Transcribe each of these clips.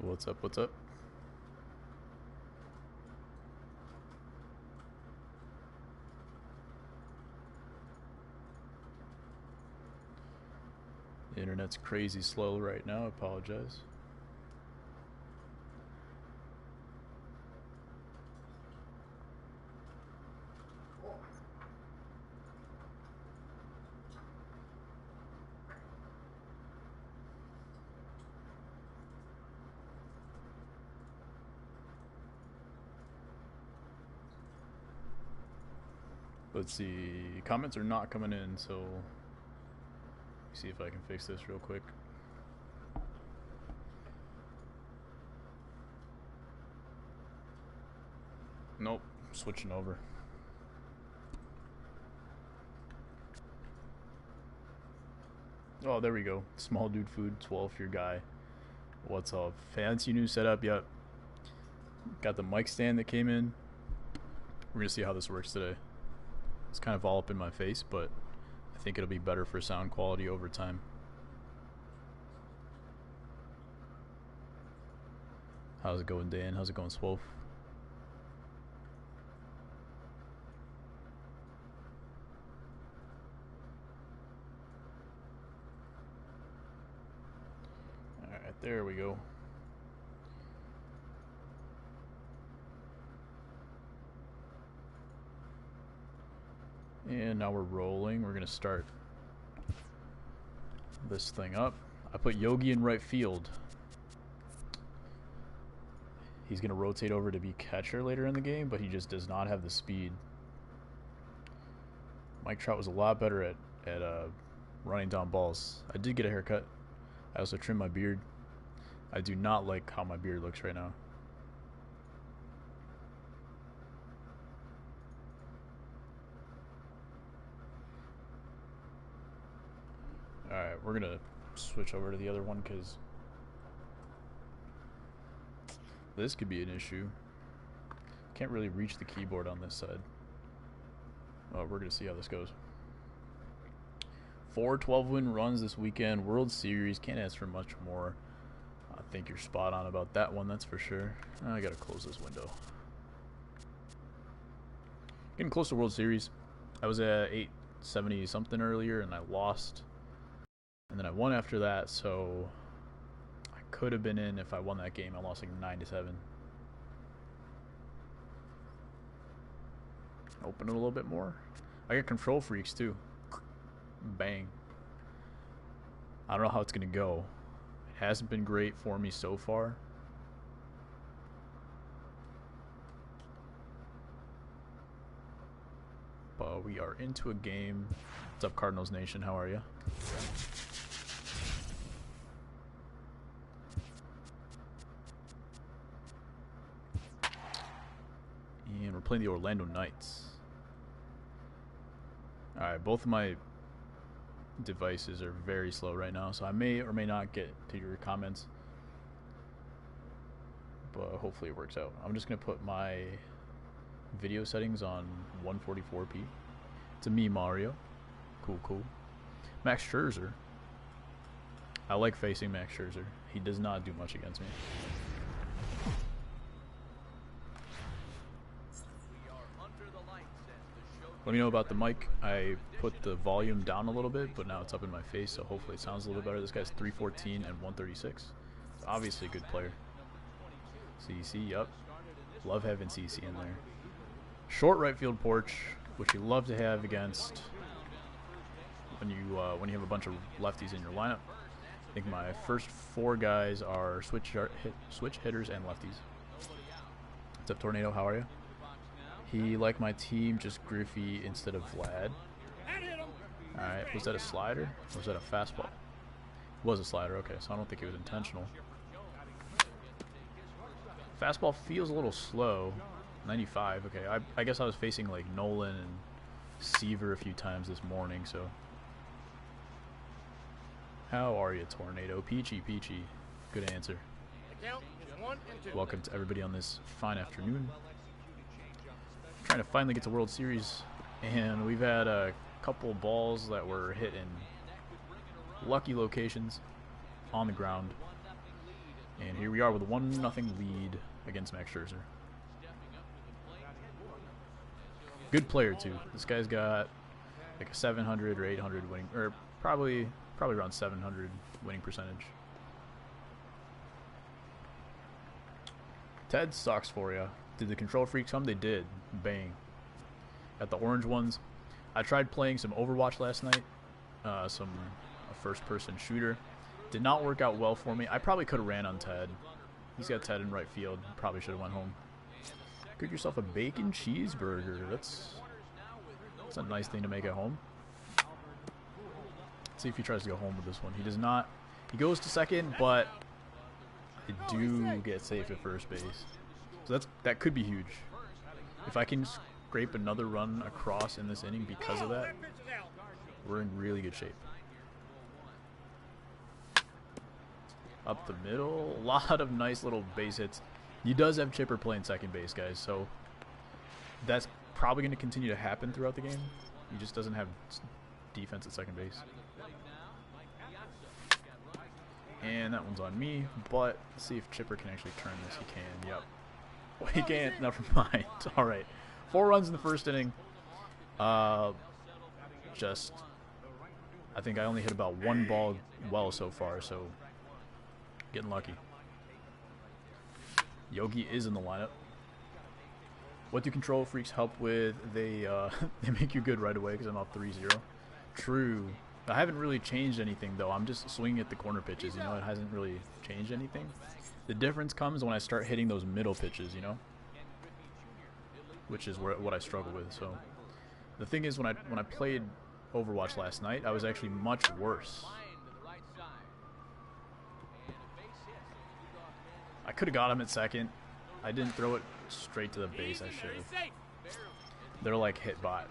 What's up? What's up? The internet's crazy slow right now. I apologize. Let's see. Comments are not coming in, so let me see if I can fix this real quick. Nope, switching over. Oh, there we go. Small Dude Food, 12 your guy. What's up? Fancy new setup, yep. Got the mic stand that came in. We're gonna see how this works today. It's kind of all up in my face, but I think it'll be better for sound quality over time. How's it going, Dan? How's it going, Swolf? Alright, there we go. And now we're rolling. We're going to start this thing up. I put Yogi in right field. He's going to rotate over to be catcher later in the game, but he just does not have the speed. Mike Trout was a lot better at running down balls. I did get a haircut. I also trimmed my beard. I do not like how my beard looks right now. Alright, we're going to switch over to the other one because this could be an issue. Can't really reach the keyboard on this side. Oh, we're going to see how this goes. 4 12-win runs this weekend. World Series. Can't ask for much more. I think you're spot on about that one, that's for sure. I got to close this window. Getting close to World Series. I was at 870 something earlier and I lost. And then I won after that, so I could have been in if I won that game. I lost like 9-7. Open it a little bit more. I got control freaks too. Bang. I don't know how it's going to go. It hasn't been great for me so far. But we are into a game. What's up, Cardinals Nation? How are you? And we're playing the Orlando Knights. Alright, both of my devices are very slow right now, so I may or may not get to your comments. But hopefully it works out. I'm just going to put my video settings on 144p. It's a me, Mario. Cool, cool. Max Scherzer. I like facing Max Scherzer. He does not do much against me. Let me know about the mic. I put the volume down a little bit, but now it's up in my face, so hopefully it sounds a little bit better. This guy's 314 and 136. It's obviously a good player. CC, yup. Love having CC in there. Short right field porch, which you love to have against when you have a bunch of lefties in your lineup. I think my first 4 guys are switch hitters and lefties. What's up, Tornado? How are you? He, like my team, just Griffey instead of Vlad. Alright, was that a slider? Or was that a fastball? It was a slider, okay, so I don't think it was intentional. Fastball feels a little slow. 95, okay. I guess I was facing like Nolan and Seaver a few times this morning, so. How are you, Tornado? Peachy, peachy. Good answer. Welcome to everybody on this fine afternoon. Trying to finally get to World Series, and we've had a couple balls that were hit in lucky locations on the ground. And here we are with a 1-0 lead against Max Scherzer. Good player too. This guy's got like a 700 or 800 winning, or probably around 700 winning percentage. Ted sucks for ya. Did the control freaks come? They did. Bang. Got the orange ones. I tried playing some Overwatch last night. A first-person shooter. Did not work out well for me. I probably could have ran on Ted. He's got Ted in right field. Probably should have went home. Cook yourself a bacon cheeseburger. That's a nice thing to make at home. Let's see if he tries to go home with this one. He does not. He goes to second, but they do get safe at first base. So that could be huge. If I can scrape another run across in this inning because of that, we're in really good shape. Up the middle, a lot of nice little base hits. He does have Chipper playing second base, guys, so that's probably going to continue to happen throughout the game. He just doesn't have defense at second base. And that one's on me, but let's see if Chipper can actually turn this. He can, yep. Well, he can't, never mind. All right. 4 runs in the first inning. I think I only hit about 1 ball well so far, so getting lucky. Yogi is in the lineup. What do control freaks help with? They make you good right away because I'm up 3-0. True. I haven't really changed anything though. I'm just swinging at the corner pitches. You know, it hasn't really changed anything. The difference comes when I start hitting those middle pitches. You know, which is what I struggle with. So the thing is, when I played Overwatch last night, I was actually much worse. I could have got him at second. I didn't throw it straight to the base. I should have. They're like hit bot.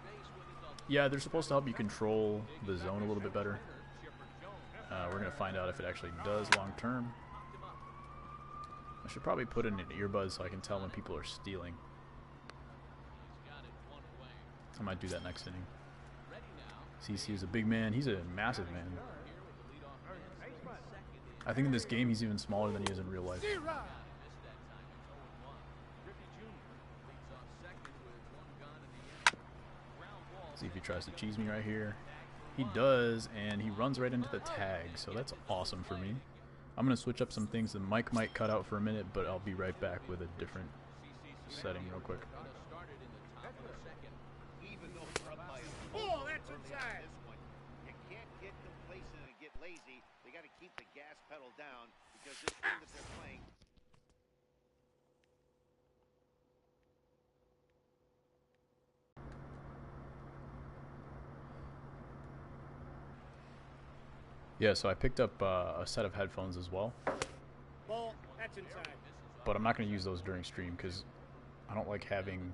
Yeah, they're supposed to help you control the zone a little bit better. We're going to find out if it actually does long term. I should probably put in an earbud so I can tell when people are stealing. I might do that next inning. CC is a big man. He's a massive man. I think in this game he's even smaller than he is in real life. See if he tries to cheese me right here. He does, and he runs right into the tag, so that's awesome for me. I'm going to switch up some things. The mic might cut out for a minute, but I'll be right back with a different setting real quick. Oh, that's inside. You can't get complacent and get lazy. They got to keep the gas pedal down because this game that they're playing. Yeah, so I picked up a set of headphones as well. Ball, that's inside. But I'm not going to use those during stream because I don't like having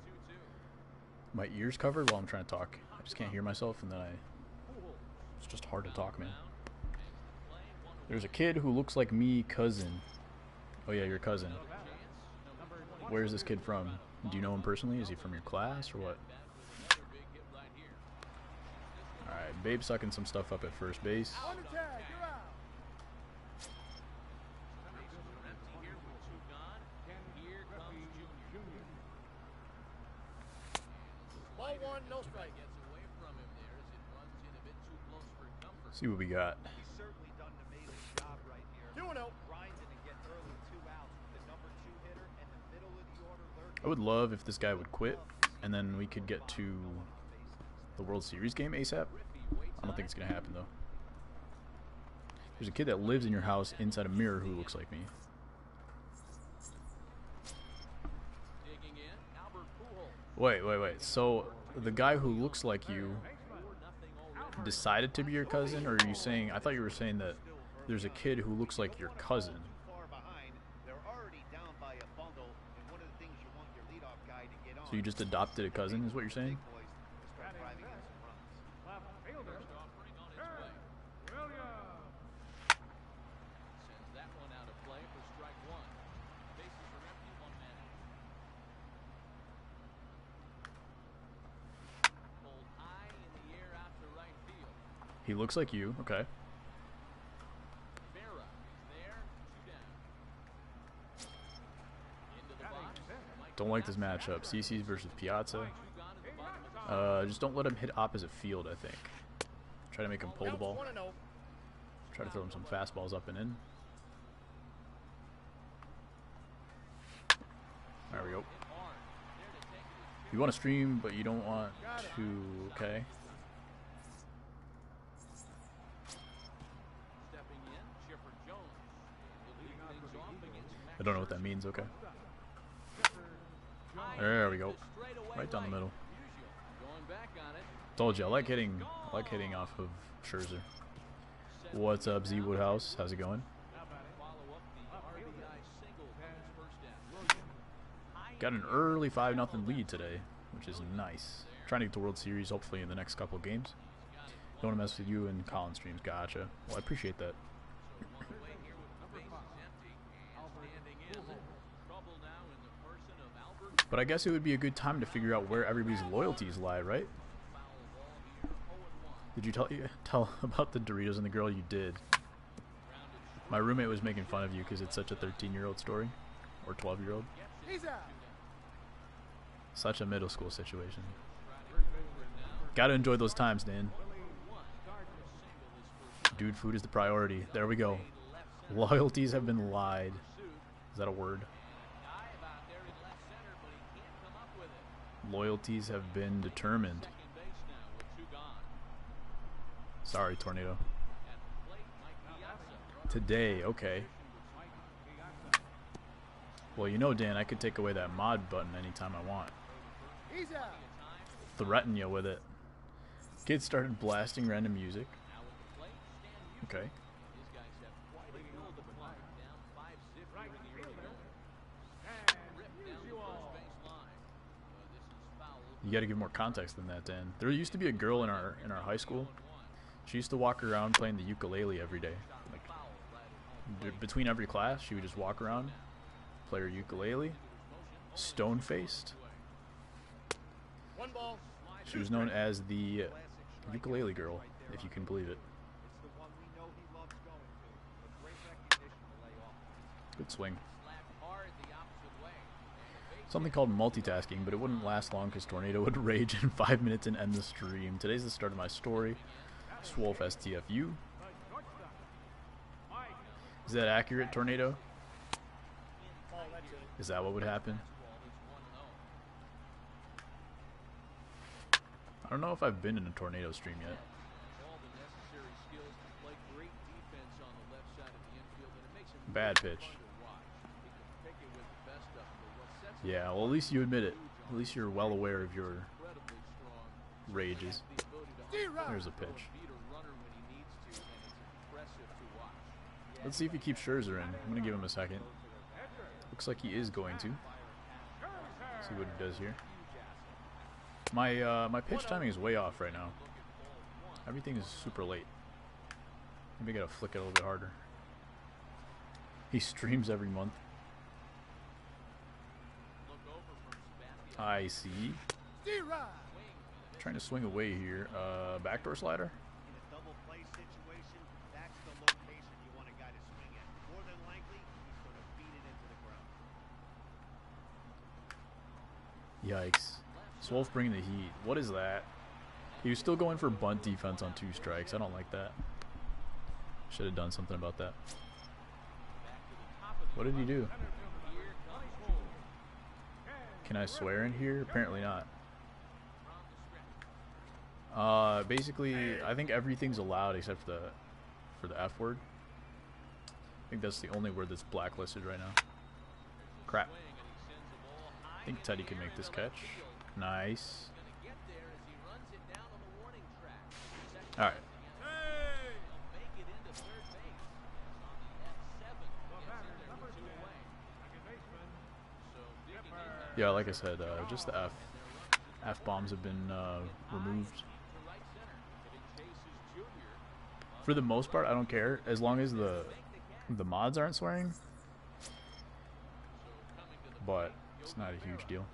my ears covered while I'm trying to talk. I just can't hear myself, and then it's just hard to talk, man. There's a kid who looks like me, cousin. Oh yeah, your cousin. Where's this kid from? Do you know him personally? Is he from your class or what? Alright, Babe sucking some stuff up at first base. See what we got. I would love if this guy would quit, and then we could get to the World Series game ASAP. I don't think it's going to happen, though. There's a kid that lives in your house inside a mirror who looks like me. Wait. So, the guy who looks like you decided to be your cousin, or are you saying... I thought you were saying that there's a kid who looks like your cousin. So you just adopted a cousin, is what you're saying? He looks like you, okay. Don't like this matchup. CC's versus Piazza. Just don't let him hit opposite field, I think. Try to make him pull the ball. Try to throw him some fastballs up and in. There we go. You want to stream, but you don't want to... Okay. I don't know what that means. Okay. There we go. Right down the middle. Told you I like hitting off of Scherzer. What's up, Z Woodhouse? How's it going? Got an early 5-0 lead today, which is nice. Trying to get to World Series hopefully in the next couple of games. Don't want to mess with you and Colin streams. Gotcha. Well, I appreciate that. But I guess it would be a good time to figure out where everybody's loyalties lie, right? Did you tell about the Doritos and the girl? You did. My roommate was making fun of you because it's such a 13-year-old story, or 12-year-old. Such a middle school situation. Gotta enjoy those times, Dan. Dude, food is the priority. There we go. Loyalties have been lied. Is that a word? Loyalties have been determined. Sorry, Tornado. Today, okay. Well, you know, Dan, I could take away that mod button anytime I want. Threaten you with it. Kids started blasting random music. Okay. You got to give more context than that, Dan. There used to be a girl in our high school. She used to walk around playing the ukulele every day. Like, between every class, she would just walk around, play her ukulele, stone-faced. She was known as the ukulele girl, if you can believe it. Good swing. Something called multitasking, but it wouldn't last long because Tornado would rage in 5 minutes and end the stream. Today's the start of my story. Swolf STFU. Is that accurate, Tornado? Is that what would happen? I don't know if I've been in a Tornado stream yet. Bad pitch. Yeah, well, at least you admit it. At least you're well aware of your rages. There's a pitch. Let's see if he keeps Scherzer in. I'm going to give him a second. Looks like he is going to. See what he does here. My pitch timing is way off right now. Everything is super late. Maybe I got to flick it a little bit harder. He streams every month. I see. Trying to swing away here. Backdoor slider. Yikes. Swolf bringing the heat. What is that? He was still going for bunt defense on 2 strikes. I don't like that. Should have done something about that. What did he do? Can I swear in here? Apparently not. Basically, I think everything's allowed except for the F word. I think that's the only word that's blacklisted right now. Crap. I think Teddy can make this catch. Nice. Alright. Yeah, like I said, just the F-bombs have been removed. For the most part, I don't care. As long as the mods aren't swearing. But it's not a huge deal.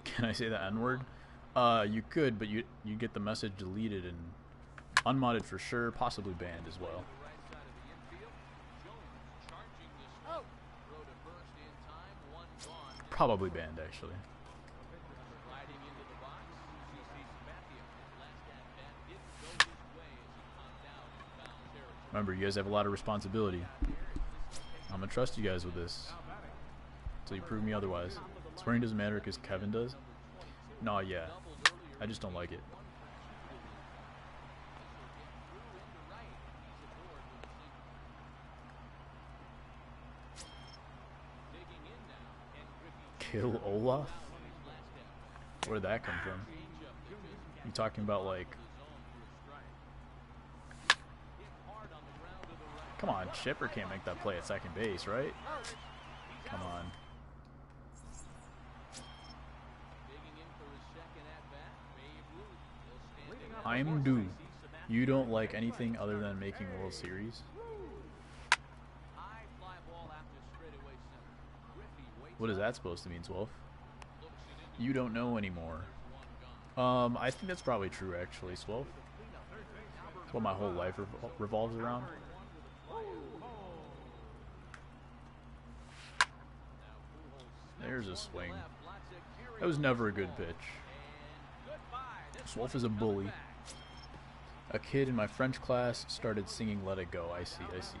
Can I say the N-word? You could, but you get the message deleted and unmodded for sure, possibly banned as well. probably banned, actually. Remember, you guys have a lot of responsibility. I'm gonna trust you guys with this until you prove me otherwise. Swearing doesn't matter because Kevin does? Nah, yeah. I just don't like it. Kill Olaf? Where did that come from? You talking about like... Come on, Shipper can't make that play at second base, right? Come on. I'm due. You don't like anything other than making World Series? What is that supposed to mean, Swolf? You don't know anymore. I think that's probably true, actually, Swolf. That's what my whole life revolves around. There's a swing. That was never a good pitch. Swolf is a bully. A kid in my French class started singing Let It Go. I see, I see.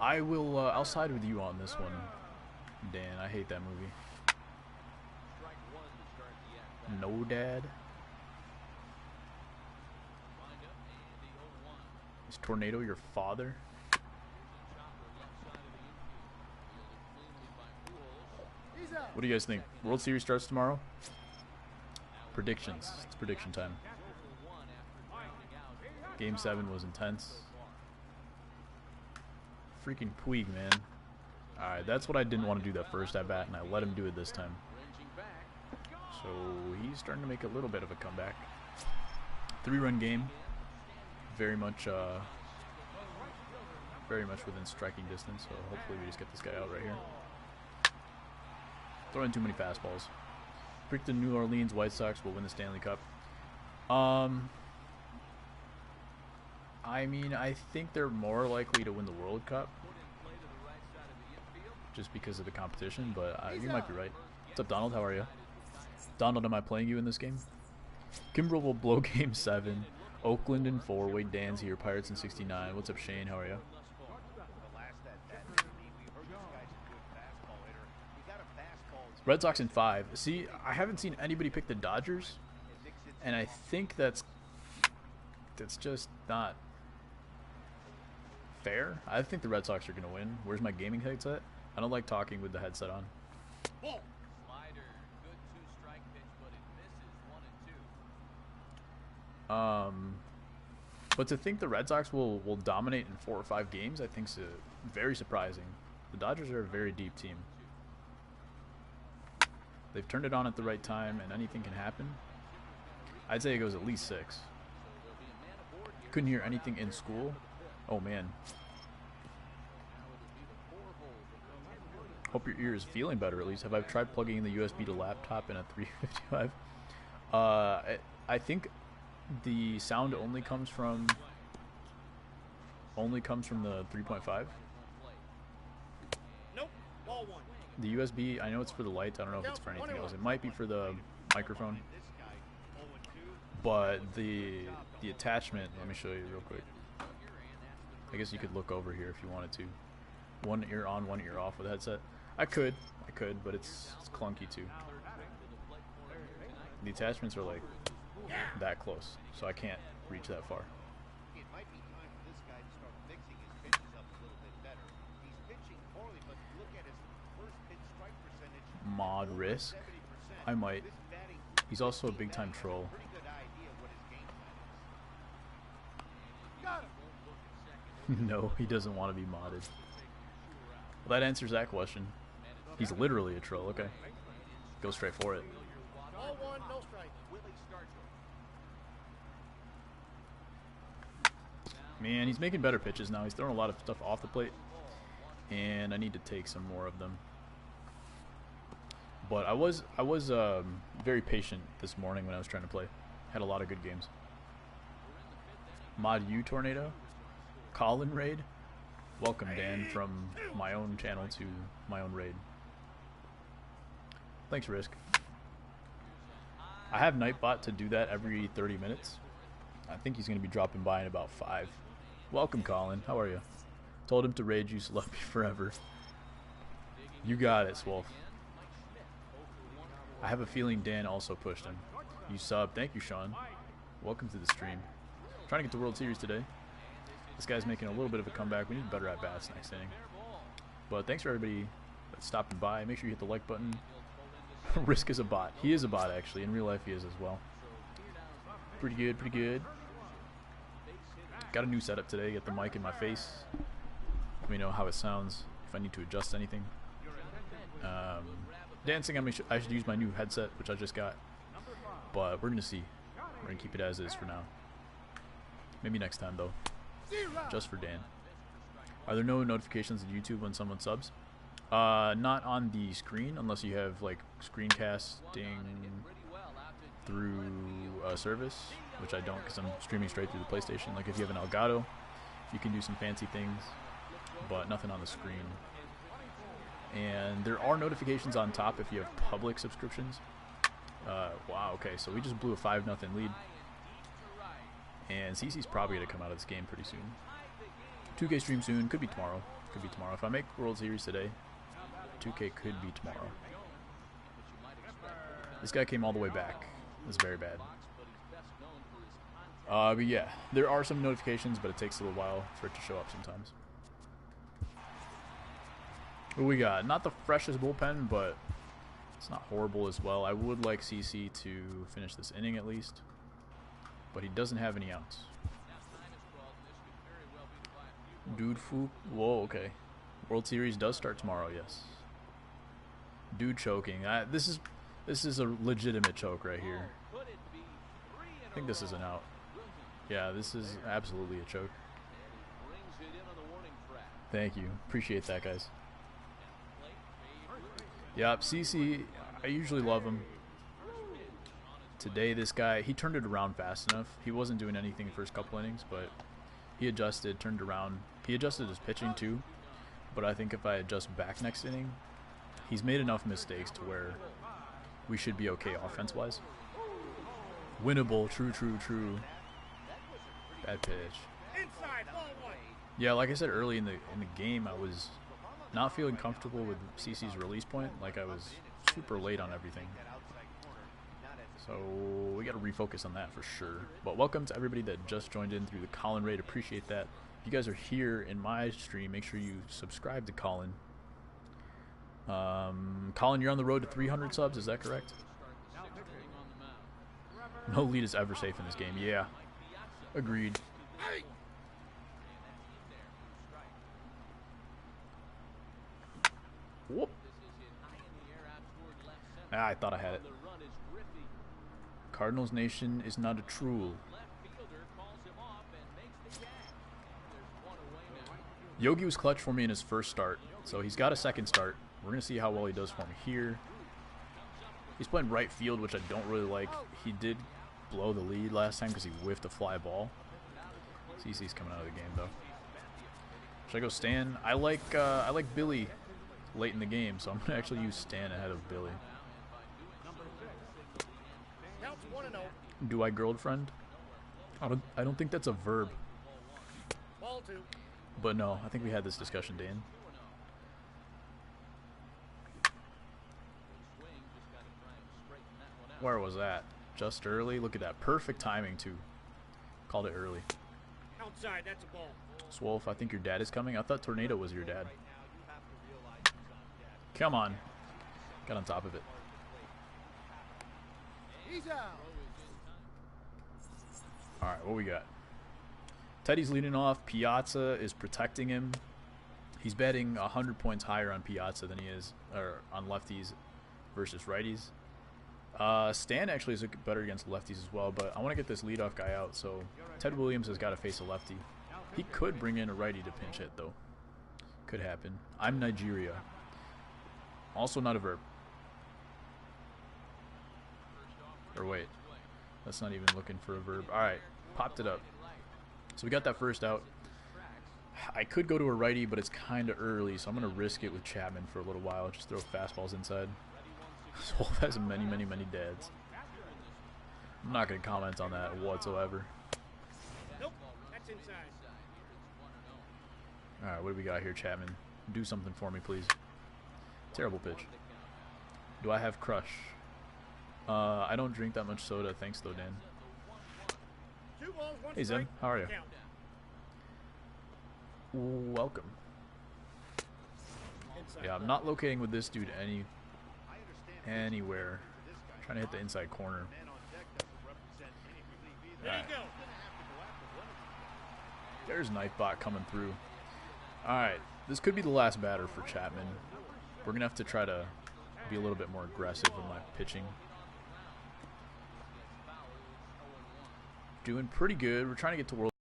I'll side with you on this one, Dan. I hate that movie. No, Dad. Is Tornado your father? What do you guys think? World Series starts tomorrow? Predictions. It's prediction time. Game 7 was intense. Freaking Puig, man. Alright, that's what I didn't want to do that first at bat, and I let him do it this time. So he's starting to make a little bit of a comeback. 3-run game. Very much within striking distance, so hopefully we just get this guy out right here. Throwing too many fastballs. Predict the New Orleans White Sox will win the Stanley Cup. I mean, I think they're more likely to win the World Cup just because of the competition, but you might be right. What's up, Donald? How are you? Donald, am I playing you in this game? Kimbrel will blow Game 7. Oakland in 4. Wade Dan's here. Pirates in 69. What's up, Shane? How are you? Red Sox in 5. See, I haven't seen anybody pick the Dodgers, and I think that's just not fair. I think the Red Sox are going to win. Where's my gaming headset? I don't like talking with the headset on. But to think the Red Sox will dominate in 4 or 5 games, I think is very surprising. The Dodgers are a very deep team. They've turned it on at the right time, and anything can happen. I'd say it goes at least 6. Couldn't hear anything in school. Oh, man. Hope your ear is feeling better, at least. Have I tried plugging in the USB to laptop in a 355? I think the sound only comes from the 3.5. Nope. Ball 1. The USB, I know it's for the lights. I don't know if it's for anything else. It might be for the microphone. But the attachment, let me show you real quick. I guess you could look over here if you wanted to. One ear on, one ear off with a headset. I could, but it's clunky too. The attachments are like that close, so I can't reach that far. It might be time for this guy to start mixing his pitches up a little bit better. He's pitching poorly, but look at his first pitch strike percentage. Mod Risk. I might. He's also a big time troll. Pretty good idea what his game plan is. No, he doesn't want to be modded. Well, that answers that question. He's literally a troll. Okay. Go straight for it. Ball 1, no strike. Man, he's making better pitches now. He's throwing a lot of stuff off the plate, and I need to take some more of them. But I was very patient this morning when I was trying to play. Had a lot of good games. Mod U Tornado, Colin Raid. Welcome, Dan, from my own channel to my own raid. Thanks, Risk. I have Nightbot to do that every 30 minutes. I think he's going to be dropping by in about 5. Welcome, Colin. How are you? Told him to rage you, love me forever. You got it, Swolf. I have a feeling Dan also pushed him. You sub. Thank you, Sean. Welcome to the stream. Trying to get to World Series today. This guy's making a little bit of a comeback. We need better at bats next inning. But thanks for everybody that's stopping by. Make sure you hit the like button. Risk is a bot. He is a bot, actually. In real life, he is as well. Pretty good, pretty good. Got a new setup today. Get the mic in my face. Let me know how it sounds, if I need to adjust anything. Dancing, I should use my new headset, which I just got. But we're going to see. We're going to keep it as is for now. Maybe next time, though. Just for Dan. Are there no notifications on YouTube when someone subs? Not on the screen, unless you have, like, screencasting through a service, which I don't because I'm streaming straight through the PlayStation. Like, if you have an Elgato, you can do some fancy things, but nothing on the screen. And there are notifications on top if you have public subscriptions. Wow, okay, so we just blew a 5-0 lead. And CC's probably going to come out of this game pretty soon. 2K stream soon. Could be tomorrow. Could be tomorrow. If I make World Series today, 2K could be tomorrow. This guy came all the way back. It's very bad. But yeah, there are some notifications, but it takes a little while for it to show up sometimes. What we got? Not the freshest bullpen, but it's not horrible as well. I would like CC to finish this inning at least, but he doesn't have any outs. DudeFood. Whoa, okay. World Series does start tomorrow. Yes. Dude choking. This is a legitimate choke right here. I think this is an out. Yeah, this is absolutely a choke. Thank you. Appreciate that, guys. Yep, CC, I usually love him. Today, this guy, he turned it around fast enough. He wasn't doing anything the first couple innings, but he adjusted, turned around. He adjusted his pitching too, but I think if I adjust back next inning, he's made enough mistakes to where we should be okay offense-wise. Winnable, true. Bad pitch. Yeah, like I said early in the game, I was not feeling comfortable with CC's release point. Like, I was super late on everything. So we got to refocus on that for sure. But welcome to everybody that just joined in through the Colin raid. Appreciate that. If you guys are here in my stream, make sure you subscribe to Colin. Colin, you're on the road to 300 subs. Is that correct? No lead is ever safe in this game. Yeah. Agreed. Whoop. Ah, I thought I had it. Cardinals Nation is not a troll. Yogi was clutch for me in his first start, so he's got a second start. We're going to see how well he does for me here. He's playing right field, which I don't really like. He did blow the lead last time because he whiffed a fly ball. CC's coming out of the game, though. Should I go Stan? I like Billy late in the game, so I'm going to actually use Stan ahead of Billy. Do I girlfriend? I don't think that's a verb. But no, I think we had this discussion, Dan. Where was that? Just early. Look at that. Perfect timing, too. Called it early. Outside, that's a ball. Swolf, I think your dad is coming. I thought Tornado was your dad. Come on. Got on top of it. He's out. Alright, what we got? Teddy's leading off. Piazza is protecting him. He's batting 100 points higher on Piazza than he is on lefties versus righties. Stan actually is better against lefties as well, but I want to get this leadoff guy out, so Ted Williams has got to face a lefty. He could bring in a righty to pinch hit, though. Could happen. I'm Nigeria. Also not a verb. Or wait. That's not even looking for a verb. Alright. Popped it up. So we got that first out. I could go to a righty, but it's kind of early, so I'm going to risk it with Chapman for a little while. Just throw fastballs inside. Wolf has many, many, many dads. I'm not going to comment on that whatsoever. Nope, that's inside. Alright, what do we got here, Chapman? Do something for me, please. Terrible pitch. Do I have crush? I don't drink that much soda. Thanks, though, Dan. 2 balls, 1 Hey, Zim. strike. How are you? Count. Welcome. Inside. Yeah, I'm not locating with this dude I understand anywhere. this guy. Trying to hit the inside corner. Man on deck doesn't represent any relief either. There you go. Gonna have to go after one of these guys. There's Knifebot coming through. Alright, this could be the last batter for Chapman. We're going to have to try to be a little bit more aggressive with my pitching. Doing pretty good. We're trying to get to World.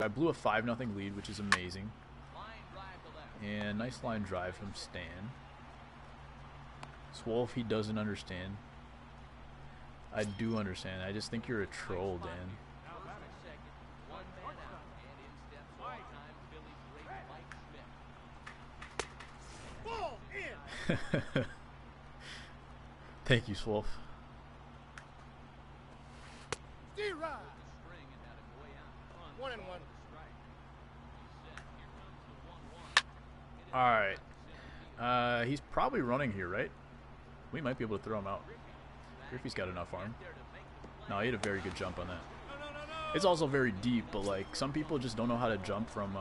I blew a 5-0 lead, which is amazing. And nice line drive from Stan. Swolf, he doesn't understand. I do understand. I just think you're a troll, Dan. Ball in. Thank you, Swolf. D-Rod. 1-1. Alright. He's probably running here, right? We might be able to throw him out. Griffey's got enough arm. No, he had a very good jump on that. It's also very deep, but like some people just don't know how to jump from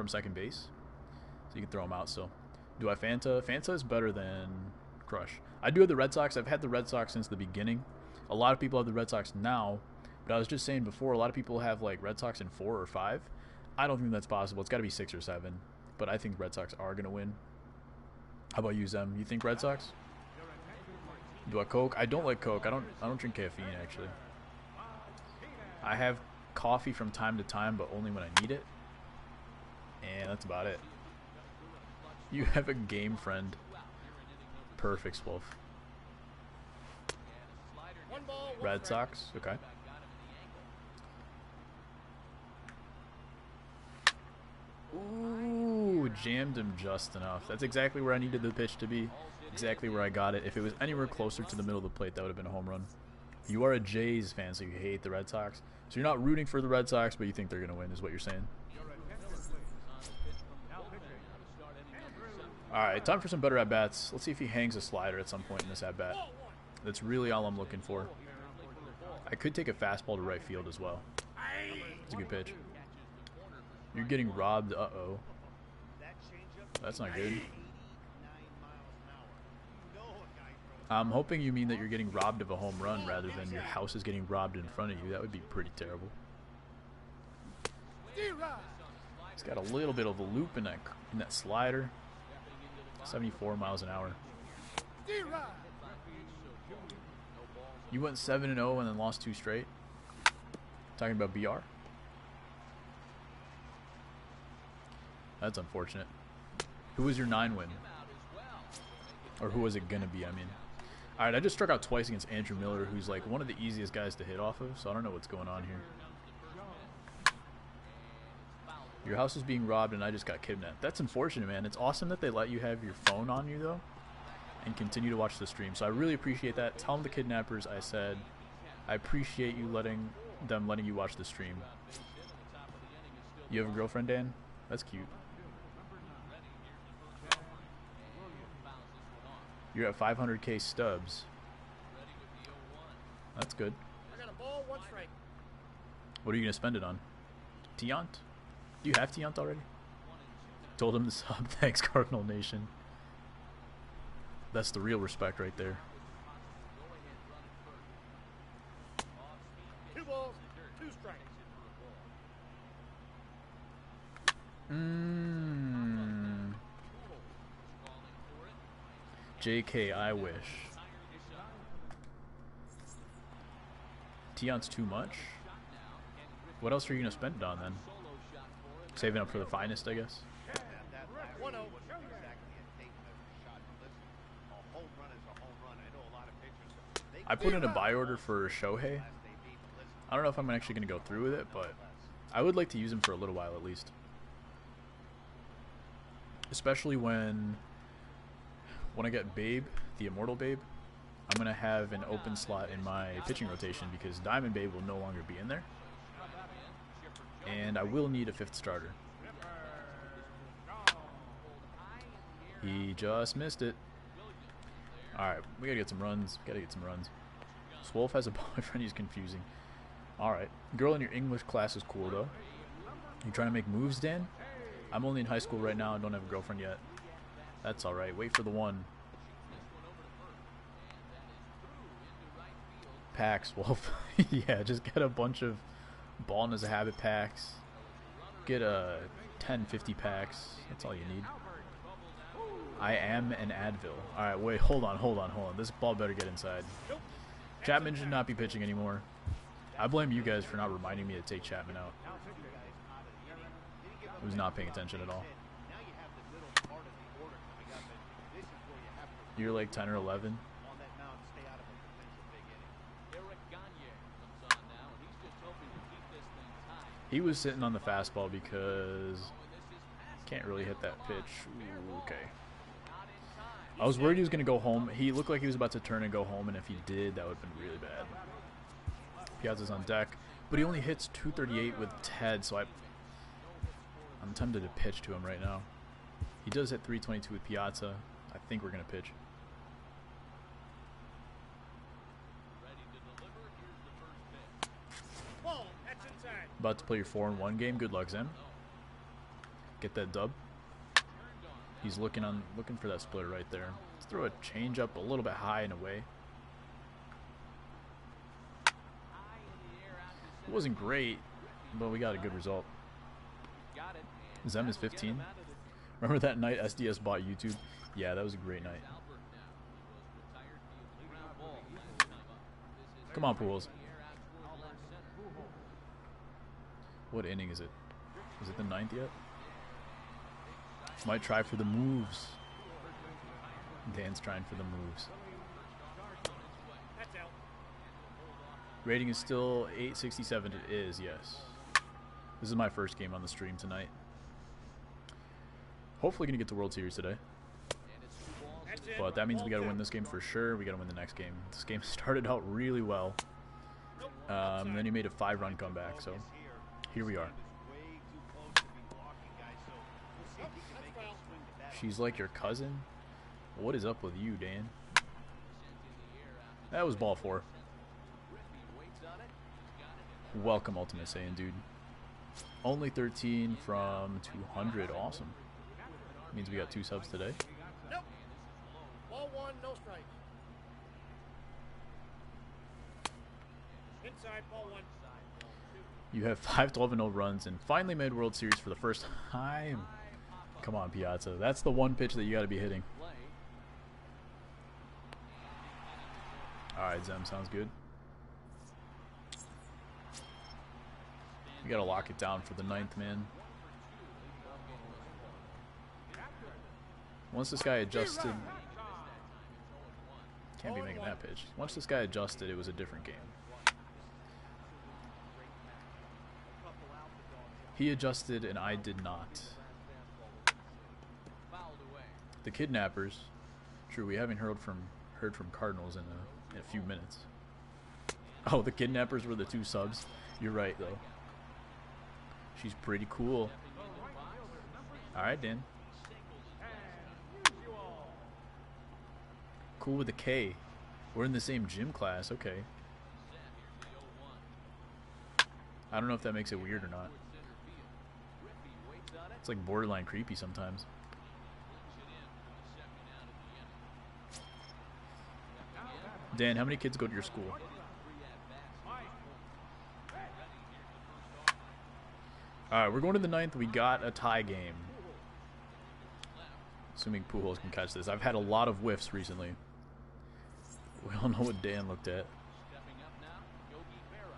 second base. So you can throw him out still. Do I Fanta? Fanta is better than Crush. I do have the Red Sox. I've had the Red Sox since the beginning. A lot of people have the Red Sox now, but I was just saying before, a lot of people have like Red Sox in 4 or 5. I don't think that's possible. It's got to be 6 or 7, but I think Red Sox are going to win. How about you, Zem? You think Red Sox? Do I Coke? I don't like Coke. I don't drink caffeine, actually. I have coffee from time to time, but only when I need it. And that's about it. You have a game friend. Perfect, Wolf. Red Sox, okay. Ooh, jammed him just enough. That's exactly where I needed the pitch to be. Exactly where I got it. If it was anywhere closer to the middle of the plate, that would have been a home run. You are a Jays fan, so you hate the Red Sox. So you're not rooting for the Red Sox, but you think they're going to win, is what you're saying. Alright, time for some better at-bats. Let's see if he hangs a slider at some point in this at-bat. That's really all I'm looking for. I could take a fastball to right field as well. It's a good pitch. You're getting robbed. Uh-oh. That's not good. I'm hoping you mean that you're getting robbed of a home run rather than your house is getting robbed in front of you. That would be pretty terrible. He's got a little bit of a loop in that slider. 74 miles an hour. You went 7-0 and then lost 2 straight. Talking about BR? That's unfortunate. Who was your 9 win? Or who was it going to be, I mean. Alright, I just struck out twice against Andrew Miller, who's like one of the easiest guys to hit off of, so I don't know what's going on here. Your house is being robbed and I just got kidnapped. That's unfortunate, man. It's awesome that they let you have your phone on you, though, and continue to watch the stream. So I really appreciate that. Tell them the kidnappers I said I appreciate you letting you watch the stream. You have a girlfriend, Dan? That's cute. You're at 500k stubs. That's good. I got a ball, 1 strike. What are you going to spend it on? Tiant? Do you have Tiant already? Told him to sub. Thanks, Cardinal Nation. That's the real respect right there. 2 balls, 2 strikes. JK, I wish. Tiant's too much? What else are you going to spend it on then? Saving up for the finest, I guess. I put in a buy order for Shohei. I don't know if I'm actually going to go through with it, but I would like to use him for a little while at least. Especially when I get Babe, the Immortal Babe, I'm going to have an open slot in my pitching rotation because Diamond Babe will no longer be in there. And I will need a 5th starter. He just missed it. Alright, we gotta get some runs. Swolf has a boyfriend, he's confusing. Alright. Girl in your English class is cool though. You trying to make moves, Dan? I'm only in high school right now and don't have a girlfriend yet. That's alright. Wait for the one. Packs, Wolf. Yeah, just get a bunch of baldness of habit packs. Get a 10, 50 packs. That's all you need. I am an Advil. Alright, wait, hold on. This ball better get inside. Chapman should not be pitching anymore. I blame you guys for not reminding me to take Chapman out. I was not paying attention at all. You're like 10 or 11. He was sitting on the fastball because can't really hit that pitch. Ooh, okay. I was worried he was going to go home. He looked like he was about to turn and go home, and if he did, that would have been really bad. Piazza's on deck, but he only hits 238 with Ted, so I'm tempted to pitch to him right now. He does hit 322 with Piazza. I think we're going to pitch. About to play your 4-1 game. Good luck, Zem. Get that dub. He's looking for that splitter right there. Let's throw a change up a little bit high and away. It wasn't great, but we got a good result. Zem is 15. Remember that night SDS bought YouTube? Yeah, that was a great night. Come on, Pools. What inning is it? Is it the 9th yet? Might try for the moves. Dan's trying for the moves. Rating is still 867. It is, yes. This is my first game on the stream tonight. Hopefully gonna get to World Series today. But that means we gotta win this game for sure. We gotta win the next game. This game started out really well. Then he made a 5-run comeback, so here we are. She's like your cousin? What is up with you, Dan? That was ball 4. Welcome, Ultimate Saiyan, dude. Only 13 from 200. Awesome. Means we got 2 subs today. Nope. Ball 1, no strikes. Inside, ball 1. You have 5 12-0 runs and finally made World Series for the first time. Come on, Piazza. That's the one pitch that you got to be hitting. Alright, Zem. Sounds good. We got to lock it down for the 9th, man. Once this guy adjusted... Can't be making that pitch. Once this guy adjusted, it was a different game. He adjusted and I did not. The kidnappers. True, we haven't heard from Cardinals in a few minutes. Oh, the kidnappers were the 2 subs. You're right, though. She's pretty cool. All right, Dan. Cool with a K. We're in the same gym class. Okay. I don't know if that makes it weird or not. It's like borderline creepy sometimes. Dan, how many kids go to your school? Alright, we're going to the 9th. We got a tie game. Assuming Pujols can catch this. I've had a lot of whiffs recently. We all know what Dan looked at.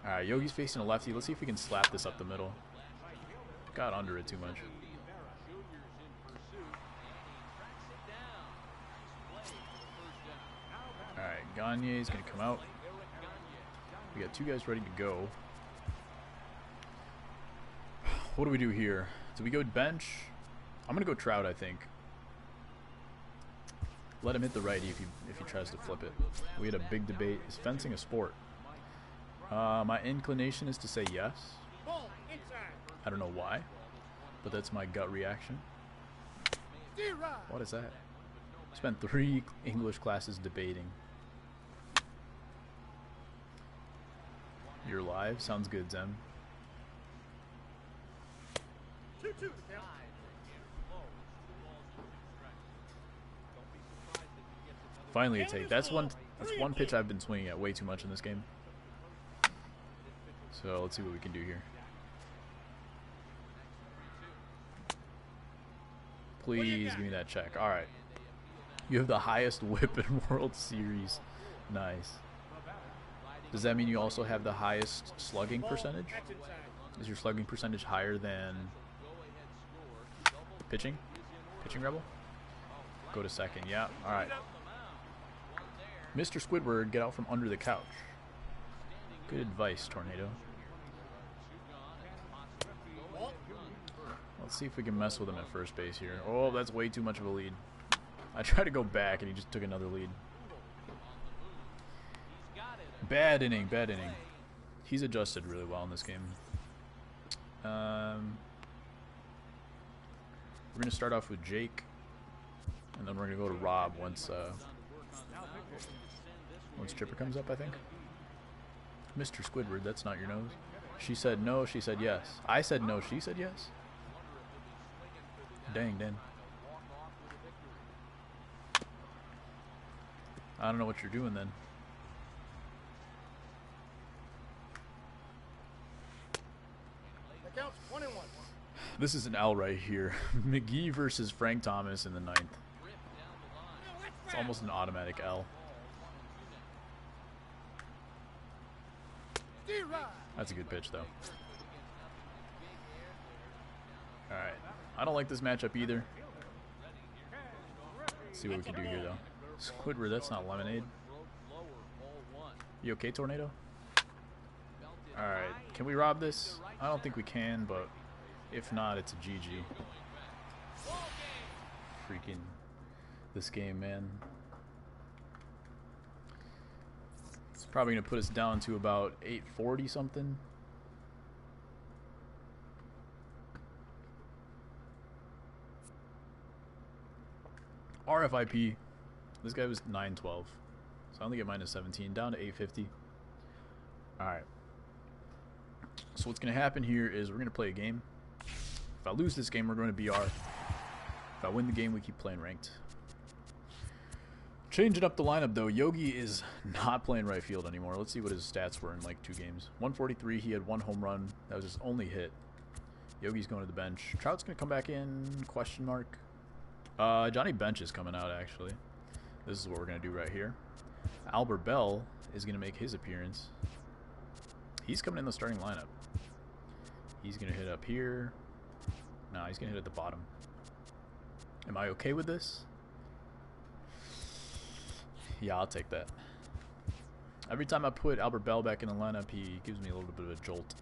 Alright, Yogi's facing a lefty. Let's see if we can slap this up the middle. Got under it too much. Alright, Gagne's going to come out. We got 2 guys ready to go. What do we do here? Do we go bench? I'm going to go Trout, I think. let him hit the righty if he tries to flip it. We had a big debate. Is fencing a sport? My inclination is to say yes. I don't know why, but that's my gut reaction. What is that? Spent 3 English classes debating. You're live? Sounds good, Zem. Finally a take. That's one pitch I've been swinging at way too much in this game. So let's see what we can do here. Please give me that check. Alright. You have the highest whip in World Series. Nice. Does that mean you also have the highest slugging percentage? Is your slugging percentage higher than pitching? Pitching Rebel? Go to second. Yeah. Alright. Mr. Squidward, get out from under the couch. Good advice, Tornado. Let's see if we can mess with him at first base here. Oh, that's way too much of a lead. I tried to go back and he just took another lead. Bad inning, bad inning. He's adjusted really well in this game. We're going to start off with Jake. And then we're going to go to Rob once Chipper comes up, I think. Mr. Squidward, that's not your nose. She said no, she said yes. I said no, she said yes. Dang, Dan. I don't know what you're doing then. This is an L right here. McGee versus Frank Thomas in the 9th. It's almost an automatic L. That's a good pitch, though. Alright. I don't like this matchup either. Let's see what we can do here, though. Squidward, that's not lemonade. You okay, Tornado? Alright. Can we rob this? I don't think we can, but if not, it's a GG. Freaking this game, man. It's probably going to put us down to about 840 something. RFIP. This guy was 912. So I only get minus 17. Down to 850. Alright. So what's going to happen here is we're going to play a game. If I lose this game, we're going to BR. If I win the game, we keep playing ranked. Changing up the lineup, though. Yogi is not playing right field anymore. Let's see what his stats were in like 2 games. 143, he had 1 home run. That was his only hit. Yogi's going to the bench. Trout's going to come back in, question mark. Johnny Bench is coming out, actually. This is what we're going to do right here. Albert Bell is going to make his appearance. He's coming in the starting lineup. He's going to hit up here. No, he's going to hit at the bottom. Am I okay with this? Yeah, I'll take that. Every time I put Albert Bell back in the lineup, he gives me a little bit of a jolt.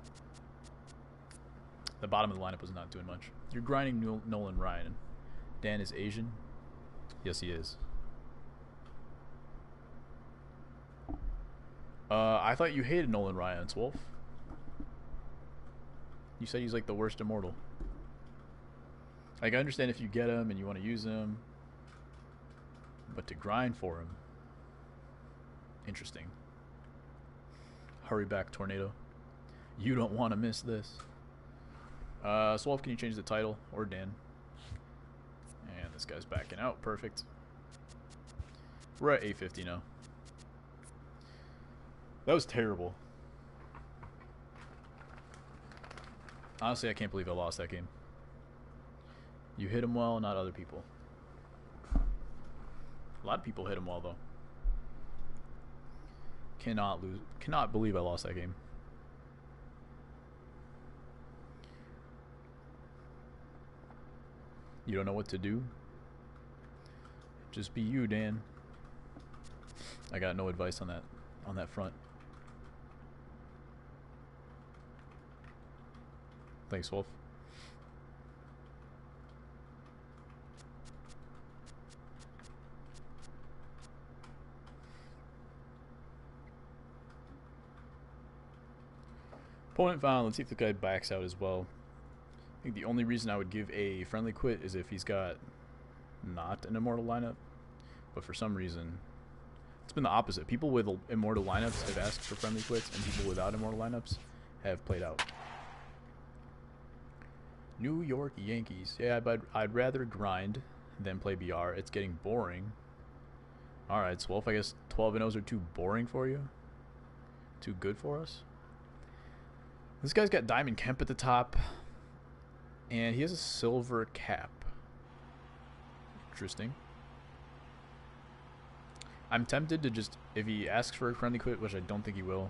The bottom of the lineup was not doing much. You're grinding Nolan Ryan. Dan is Asian? Yes, he is. I thought you hated Nolan Ryan, Wolf. You said he's like the worst immortal. Like, I understand if you get him and you want to use him, but to grind for him, interesting. Hurry back, Tornado. You don't want to miss this. Swolf, can you change the title? Or Dan? And this guy's backing out. Perfect. We're at 850 now. That was terrible. Honestly, I can't believe I lost that game. You hit him well, not other people. A lot of people hit him well, though. Cannot believe I lost that game. You don't know what to do? Just be you, Dan. I got no advice on that front. Thanks, Wolf. Opponent found. Let's see if the guy backs out as well. I think the only reason I would give a friendly quit is if he's got not an immortal lineup. But for some reason, it's been the opposite. People with immortal lineups have asked for friendly quits, and people without immortal lineups have played out. New York Yankees. Yeah, but I'd rather grind than play BR. It's getting boring. Alright, Swolf, I guess 12 and 0s are too boring for you? Too good for us? This guy's got Diamond Kemp at the top. And he has a silver cap. Interesting. I'm tempted to just, if he asks for a friendly quit, which I don't think he will,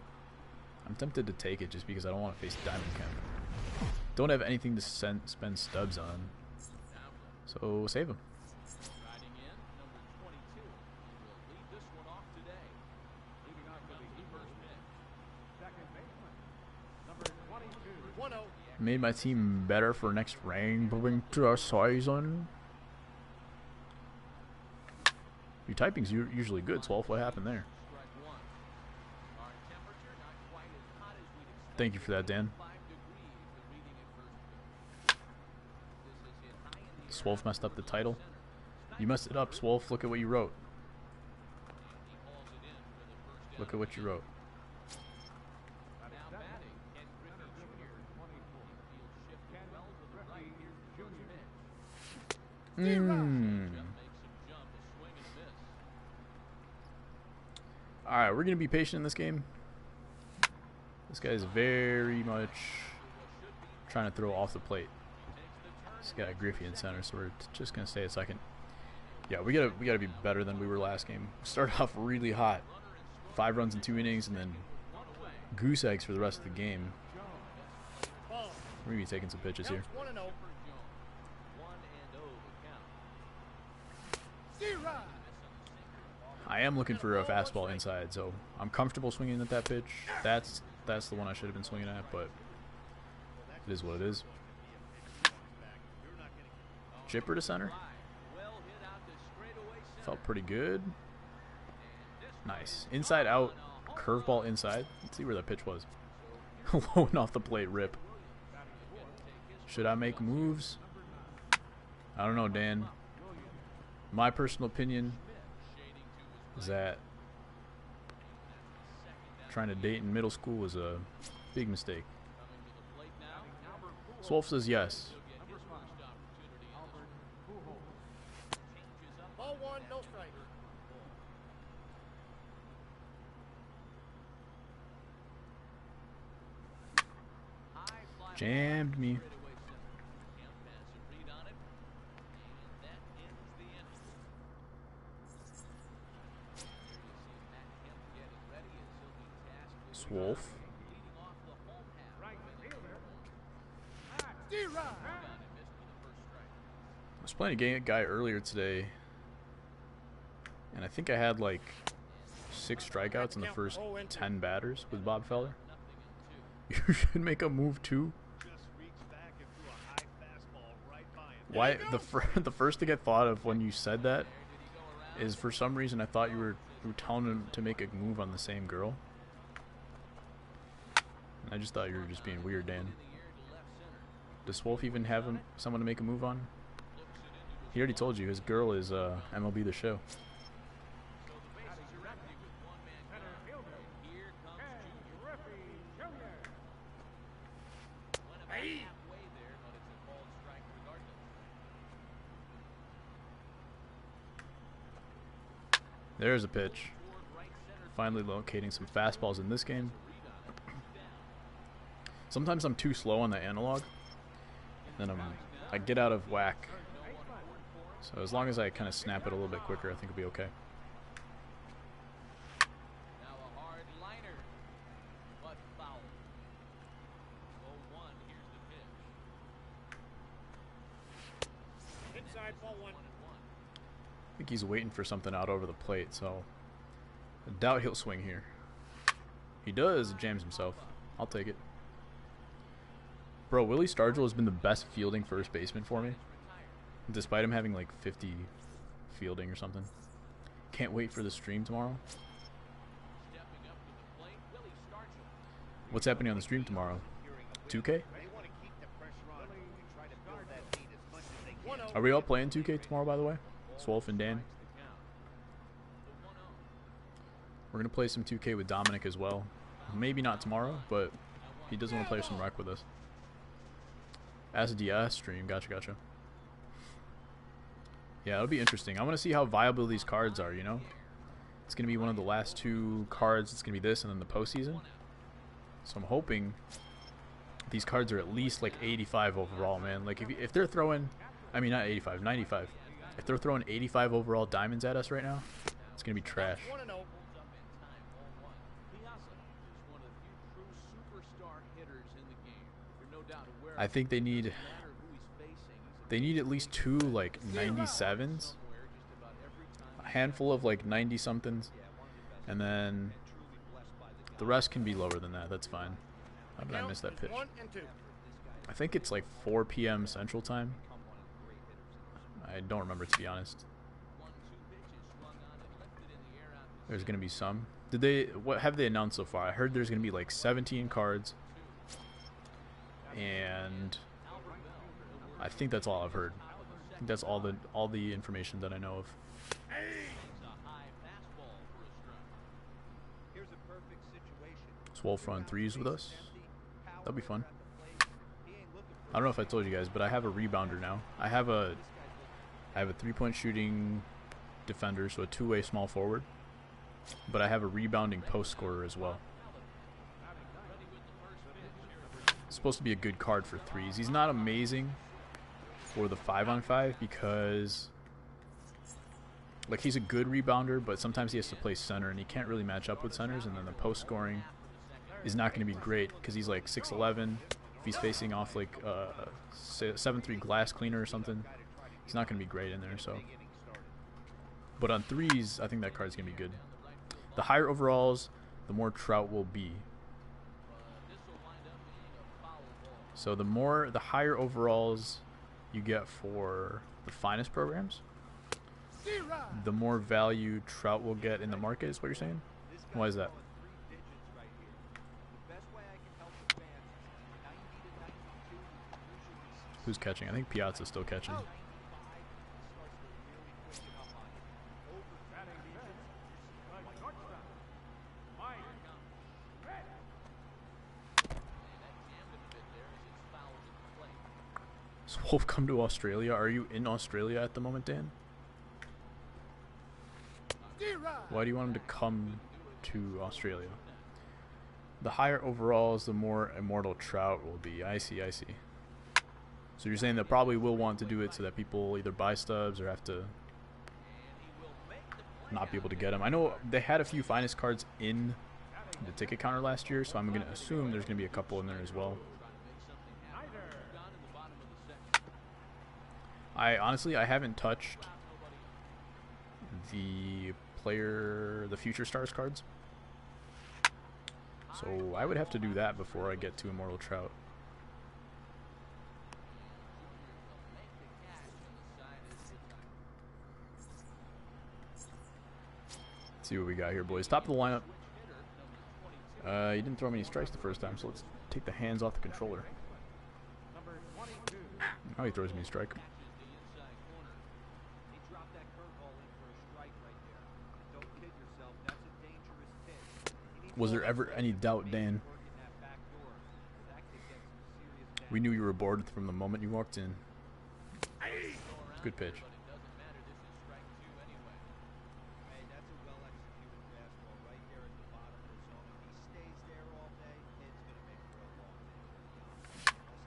I'm tempted to take it just because I don't want to face Diamond Kemp. Don't have anything to spend stubs on. So save him. Made my team better for next rank, moving to our season. Your typing's usually good, Swolf. What happened there? Thank you for that, Dan. Swolf messed up the title. You messed it up, Swolf. Look at what you wrote. Look at what you wrote. Alright, we're going to be patient in this game. This guy's very much trying to throw off the plate. He's got Griffey in center, so we're just going to stay a second. Yeah, we gotta be better than we were last game. We started off really hot. 5 runs in 2 innings, and then goose eggs for the rest of the game. We're going to be taking some pitches here. I am looking for a fastball inside, so I'm comfortable swinging at that pitch. That's the one I should have been swinging at, but it is what it is. Chipper to center. Felt pretty good. Nice. Inside out. Curveball inside. Let's see where that pitch was. Low and off the plate. Rip. Should I make moves? I don't know, Dan. My personal opinion is that trying to date in middle school was a big mistake. Swolf says yes. Ball 1, no strike. Jammed me. Wolf. I was playing a guy earlier today, and I think I had like 6 strikeouts in the first 10 batters with Bob Feller. You should make a move too. Why the first thing I thought of when you said that is, for some reason I thought you were telling him to make a move on the same girl. I just thought you were just being weird, Dan. Does Wolf even have someone to make a move on? He already told you his girl is MLB The Show. There's a pitch. Finally locating some fastballs in this game. Sometimes I'm too slow on the analog, then I get out of whack. So as long as I kind of snap it a little bit quicker, I think it'll be okay. Inside, ball 1. I think he's waiting for something out over the plate, so I doubt he'll swing here. He does, jams himself. I'll take it. Bro, Willie Stargell has been the best fielding first baseman for me, despite him having like 50 fielding or something. Can't wait for the stream tomorrow. What's happening on the stream tomorrow? 2K? They want to keep the pressure on and try to build that lead as much as they can. Are we all playing 2K tomorrow, by the way? Swolf and Dan. We're going to play some 2K with Dominic as well. Maybe not tomorrow, but he does want to play some rec with us. SDS stream. Gotcha, gotcha. Yeah, it'll be interesting. I want to see how viable these cards are, you know? It's going to be one of the last 2 cards. It's going to be this and then the postseason. So I'm hoping these cards are at least like 85 overall, man. Like if they're throwing, I mean not 85, 95. If they're throwing 85 overall diamonds at us right now, it's going to be trash. I think they need at least 2 like 97s, a handful of like 90 somethings, and then the rest can be lower than that. That's fine. How did I miss that pitch? I think it's like 4 p.m. Central Time. I don't remember, to be honest. There's gonna be some. What have they announced so far? I heard there's gonna be like 17 cards. And I think that's all I've heard. I think that's all the information that I know of. Swolf run 3s with us. That'll be fun. I don't know if I told you guys, but I have a rebounder now. I have a 3-point shooting defender, so a 2-way small forward. But I have a rebounding post scorer as well. Supposed to be a good card for 3s. He's not amazing for the 5-on-5 because like he's a good rebounder, but sometimes he has to play center and he can't really match up with centers, and then the post scoring is not going to be great because he's like 6'11". If he's facing off like 7'3" glass cleaner or something, he's not going to be great in there. So, but on 3s, I think that card's going to be good. The higher overalls, the more Trout will be. So the higher overalls you get for the finest programs, the more value Trout will get in the market, is what you're saying? Why is that? Who's catching? I think Piazza's still catching. Wolf come to Australia? Are you in Australia at the moment, Dan? Why do you want him to come to Australia? The higher overalls, the more immortal Trout will be. I see, I see. So you're saying they probably will want to do it so that people either buy stubs or have to not be able to get them. I know they had a few finest cards in the ticket counter last year, so I'm going to assume there's going to be a couple in there as well. Honestly, I haven't touched the Future Stars cards. So I would have to do that before I get to Immortal Trout. Let's see what we got here, boys. Top of the lineup. He didn't throw many strikes the first time, so let's take the hands off the controller. Now he throws me a strike. Was there ever any doubt, Dan? We knew you were bored from the moment you walked in. Good pitch.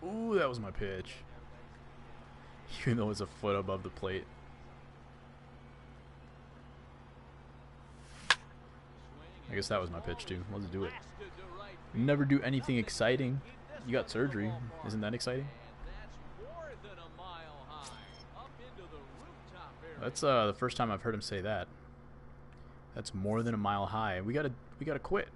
Ooh, that was my pitch. Even though it's a foot above the plate. I guess that was my pitch too. Let's do it. Never do anything exciting. You got surgery. Isn't that exciting? That's the first time I've heard him say that. That's more than a mile high. We gotta quit.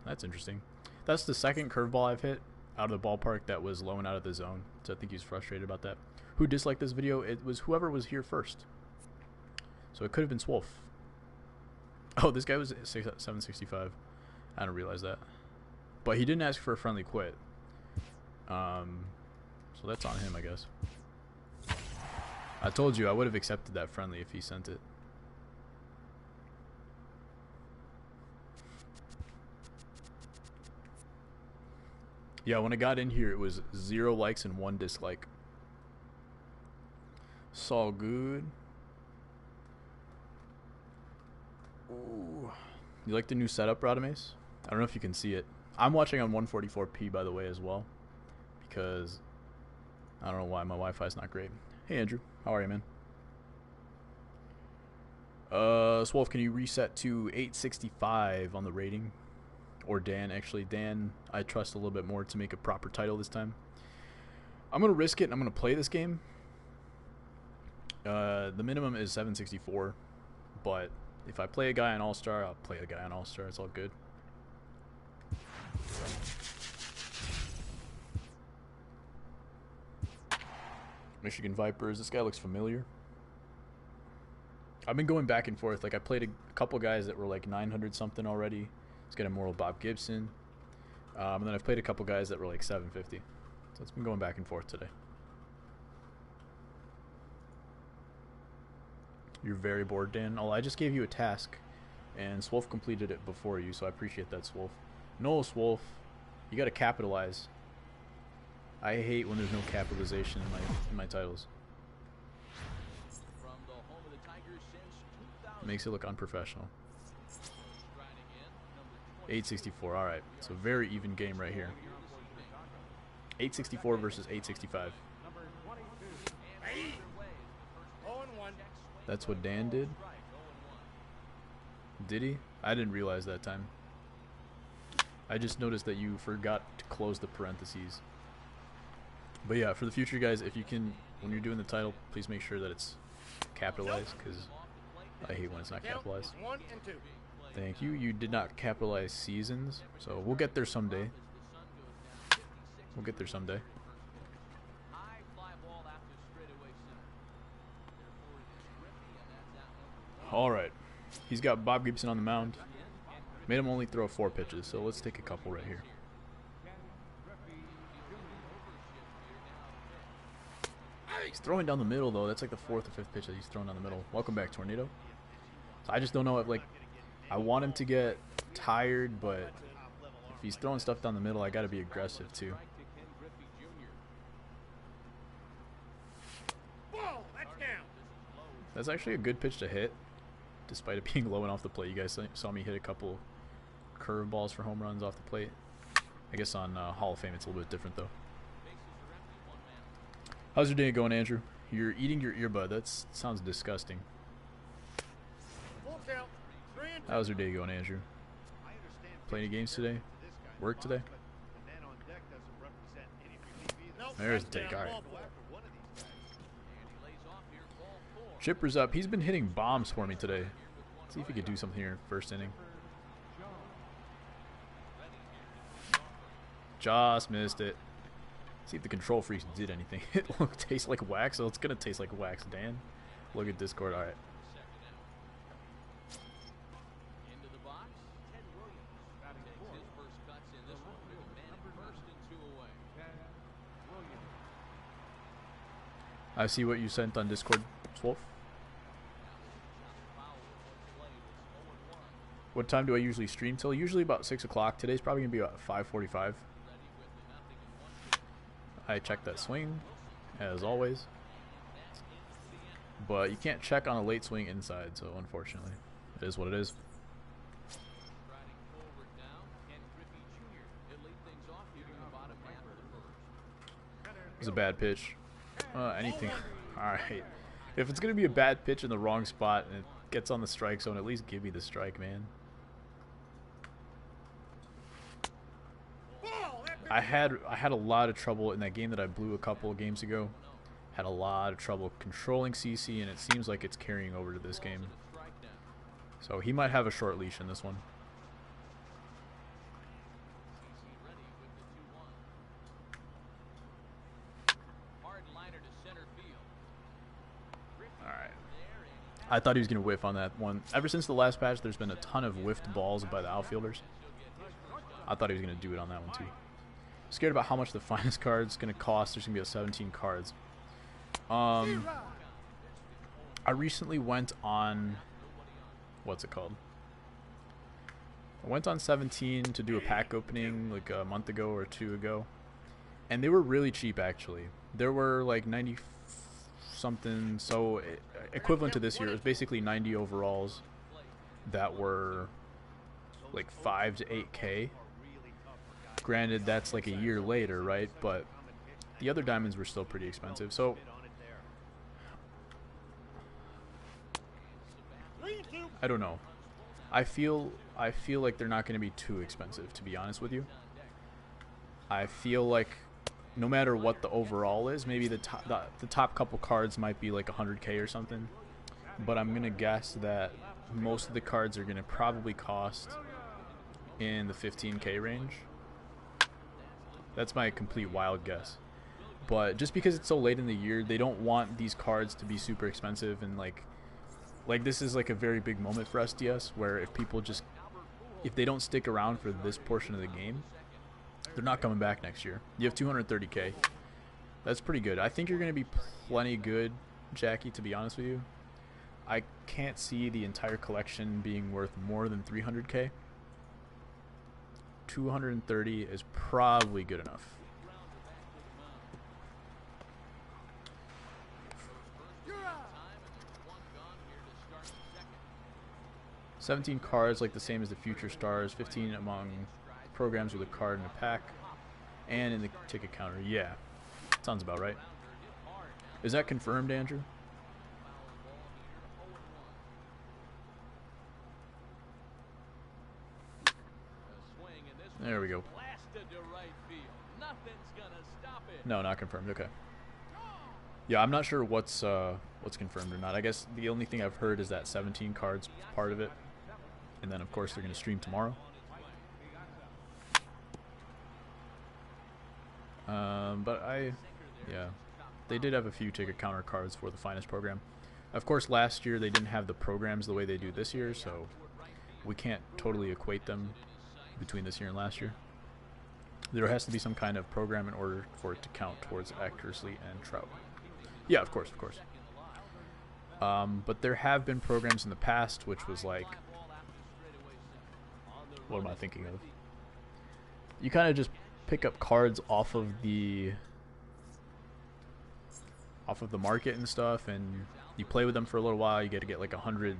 That's interesting. That's the second curveball I've hit out of the ballpark that was low and out of the zone. So I think he's frustrated about that. Who disliked this video? It was whoever was here first. So it could have been Swolf. Oh, this guy was 765. I didn't realize that. But he didn't ask for a friendly quit. So that's on him, I guess. I told you I would have accepted that friendly if he sent it. Yeah, when I got in here, it was 0 likes and 1 dislike. It's all good. Ooh. You like the new setup, Radames? I don't know if you can see it. I'm watching on 144p, by the way, as well. Because I don't know why my Wi-Fi is not great. Hey, Andrew. How are you, man? Swolf, can you reset to 865 on the rating? Or Dan, actually. Dan, I trust a little bit more to make a proper title this time. I'm going to risk it, and I'm going to play this game. The minimum is 764. But if I play a guy on All-Star, I'll play a guy on All-Star. It's all good. Michigan Vipers. This guy looks familiar. I've been going back and forth. Like, I played a couple guys that were like 900 something already. Let's get a moral Bob Gibson. And then I've played a couple guys that were like 750. So it's been going back and forth today. You're very bored, Dan. Oh, I just gave you a task, and Swolf completed it before you, so I appreciate that, Swolf. No, Swolf, you gotta capitalize. I hate when there's no capitalization in my titles. Makes it look unprofessional. 864. All right, so very even game right here. 864 versus 865. That's what Dan did? Did he? I didn't realize that time. I just noticed that you forgot to close the parentheses. But yeah, for the future, guys, if you can, when you're doing the title, please make sure that it's capitalized, because I hate when it's not capitalized. Thank you. You did not capitalize seasons, so we'll get there someday. We'll get there someday. Alright. He's got Bob Gibson on the mound. Made him only throw 4 pitches, so let's take a couple right here. He's throwing down the middle, though. That's like the 4th or 5th pitch that he's throwing down the middle. Welcome back, Tornado. So I just don't know if, like, I want him to get tired, but if he's throwing stuff down the middle, I gotta be aggressive, too. That's actually a good pitch to hit, despite it being low and off the plate. You guys saw me hit a couple curveballs for home runs off the plate. I guess on Hall of Fame it's a little bit different, though. How's your day going, Andrew? You're eating your earbud. That sounds disgusting. How's your day going, Andrew? Play any games today? Work today? There's the take. All right. Chipper's up. He's been hitting bombs for me today. Let's see if he could do something here in first inning. Just missed it. See if the control freaks did anything. It tastes like wax, so it's gonna taste like wax, Dan. Look at Discord. All right. I see what you sent on Discord, Swolf. What time do I usually stream till? Usually about 6 o'clock. Today's probably going to be about 5:45. I check that swing, as always. But you can't check on a late swing inside, so unfortunately, it is what it is. It was a bad pitch. Anything. Alright. If it's going to be a bad pitch in the wrong spot and it gets on the strike zone, at least give me the strike, man. I had a lot of trouble in that game that I blew a couple of games ago. Had a lot of trouble controlling CC, and it seems like it's carrying over to this game. So he might have a short leash in this one. Alright. I thought he was going to whiff on that one. Ever since the last patch, there's been a ton of whiffed balls by the outfielders. I thought he was going to do it on that one, too. Scared about how much the finest card's gonna cost. There's gonna be a 17 cards. I recently went on, what's it called? I went on 17 to do a pack opening like a month ago or 2 ago, and they were really cheap actually. There were like 90 something, so equivalent to this year. It was basically 90 overalls that were like 5 to 8K. Granted, that's like a year later, right? But the other diamonds were still pretty expensive. So I don't know. I feel like they're not going to be too expensive, to be honest with you. I feel like no matter what the overall is, maybe the top couple cards might be like 100K or something. But I'm going to guess that most of the cards are going to probably cost in the 15K range. That's my complete wild guess. But just because it's so late in the year, they don't want these cards to be super expensive, and like this is like a very big moment for SDS, where if they don't stick around for this portion of the game, they're not coming back next year. You have 230K. That's pretty good. I think you're going to be plenty good, Jackie, to be honest with you. I can't see the entire collection being worth more than 300K. 230 is probably good enough. $17 cards, like the same as the future stars. 15 among programs with a card in a pack, and in the ticket counter. Yeah, sounds about right. Is that confirmed, Andrew? There we go. No, not confirmed. Okay. Yeah, I'm not sure what's confirmed or not. I guess the only thing I've heard is that 17 cards part of it, and then of course they're going to stream tomorrow. But yeah, they did have a few ticket counter cards for the finest program. Of course, last year they didn't have the programs the way they do this year, so we can't totally equate them between this year and last year. There has to be some kind of program in order for it to count towards accuracy and trout. Yeah, of course, of course. But there have been programs in the past which was like, what am I thinking of? You kind of just pick up cards off of the market and stuff, and you play with them for a little while. You get to get like 100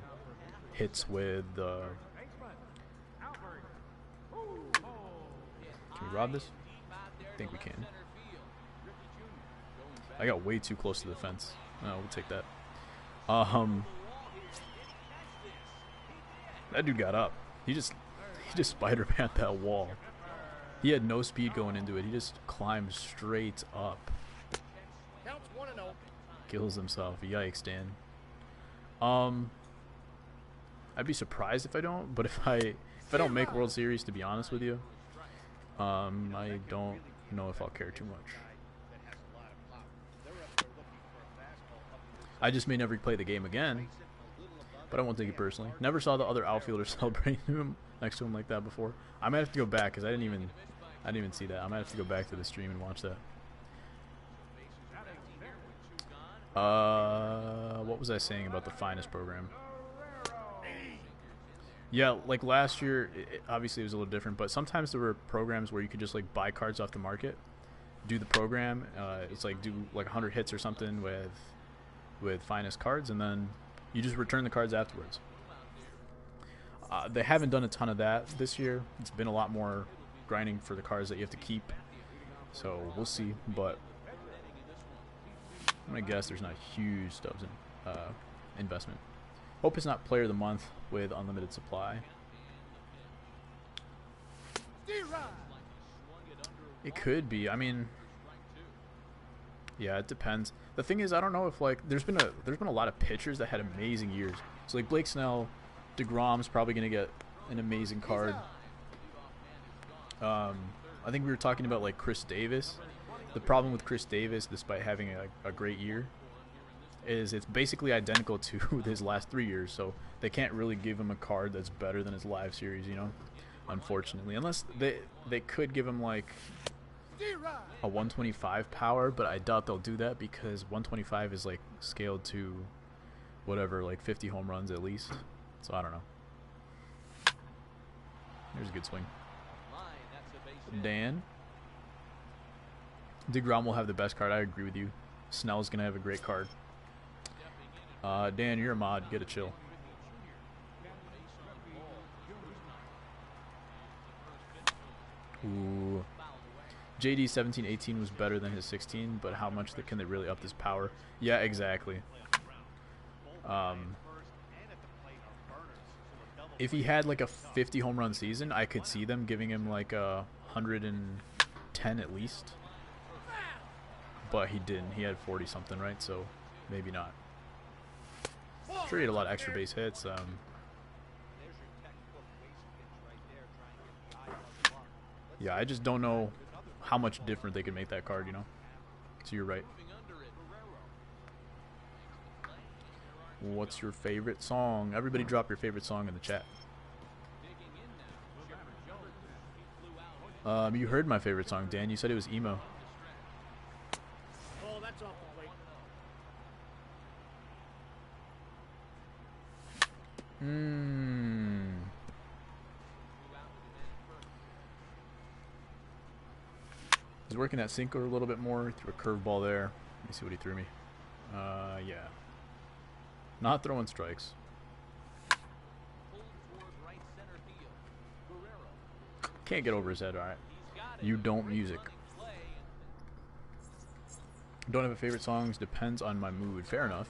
hits with can we rob this? I think we can. I got way too close to the fence. Oh, we'll take that. That dude got up. He just Spider-Man that wall. He had no speed going into it. He just climbed straight up. Kills himself. Yikes, Dan. I'd be surprised if I don't, but if I don't make World Series, to be honest with you, I don't know if I'll care too much. I just may never play the game again, but I won't take it personally. Never saw the other outfielders celebrating him next to him like that before. I might have to go back because I didn't even see that. I might have to go back to the stream and watch that. What was I saying about the finest program? Yeah, like last year, obviously it was a little different, but sometimes there were programs where you could just like buy cards off the market, do the program. It's like do like 100 hits or something with finest cards, and then you just return the cards afterwards. They haven't done a ton of that this year. It's been a lot more grinding for the cards that you have to keep. So we'll see, but I'm gonna guess there's not huge stubs in investment. Hope it's not player of the month with unlimited supply. It could be. I mean, yeah, it depends. The thing is, I don't know if like there's been a lot of pitchers that had amazing years. So like Blake Snell, DeGrom's probably gonna get an amazing card. I think we were talking about like Chris Davis. The problem with Chris Davis, despite having a great year, is it's basically identical to his last 3 years. So they can't really give him a card that's better than his live series, you know, unfortunately. Unless they could give him like a 125 power, but I doubt they'll do that because 125 is like scaled to whatever, like 50 home runs at least. So I don't know. There's a good swing. Dan. DeGrom will have the best card. I agree with you. Snell's going to have a great card. Dan, you're a mod. Get a chill. Ooh. JD 17-18 was better than his 16, but how much can they really up this power? Yeah, exactly. If he had like a 50 home run season, I could see them giving him like a 110 at least. But he didn't. He had 40 something, right? So maybe not. I'm sure he had a lot of extra base hits. Yeah, I just don't know how much different they could make that card, you know? So you're right. What's your favorite song? Everybody drop your favorite song in the chat. You heard my favorite song, Dan. You said it was emo. Oh, that's off the plate. He's working that sinker a little bit more. Threw a curveball there. Let me see what he threw me. Yeah. Not throwing strikes. Can't get over his head, alright. You don't music. Don't have a favorite songs. Depends on my mood. Fair enough.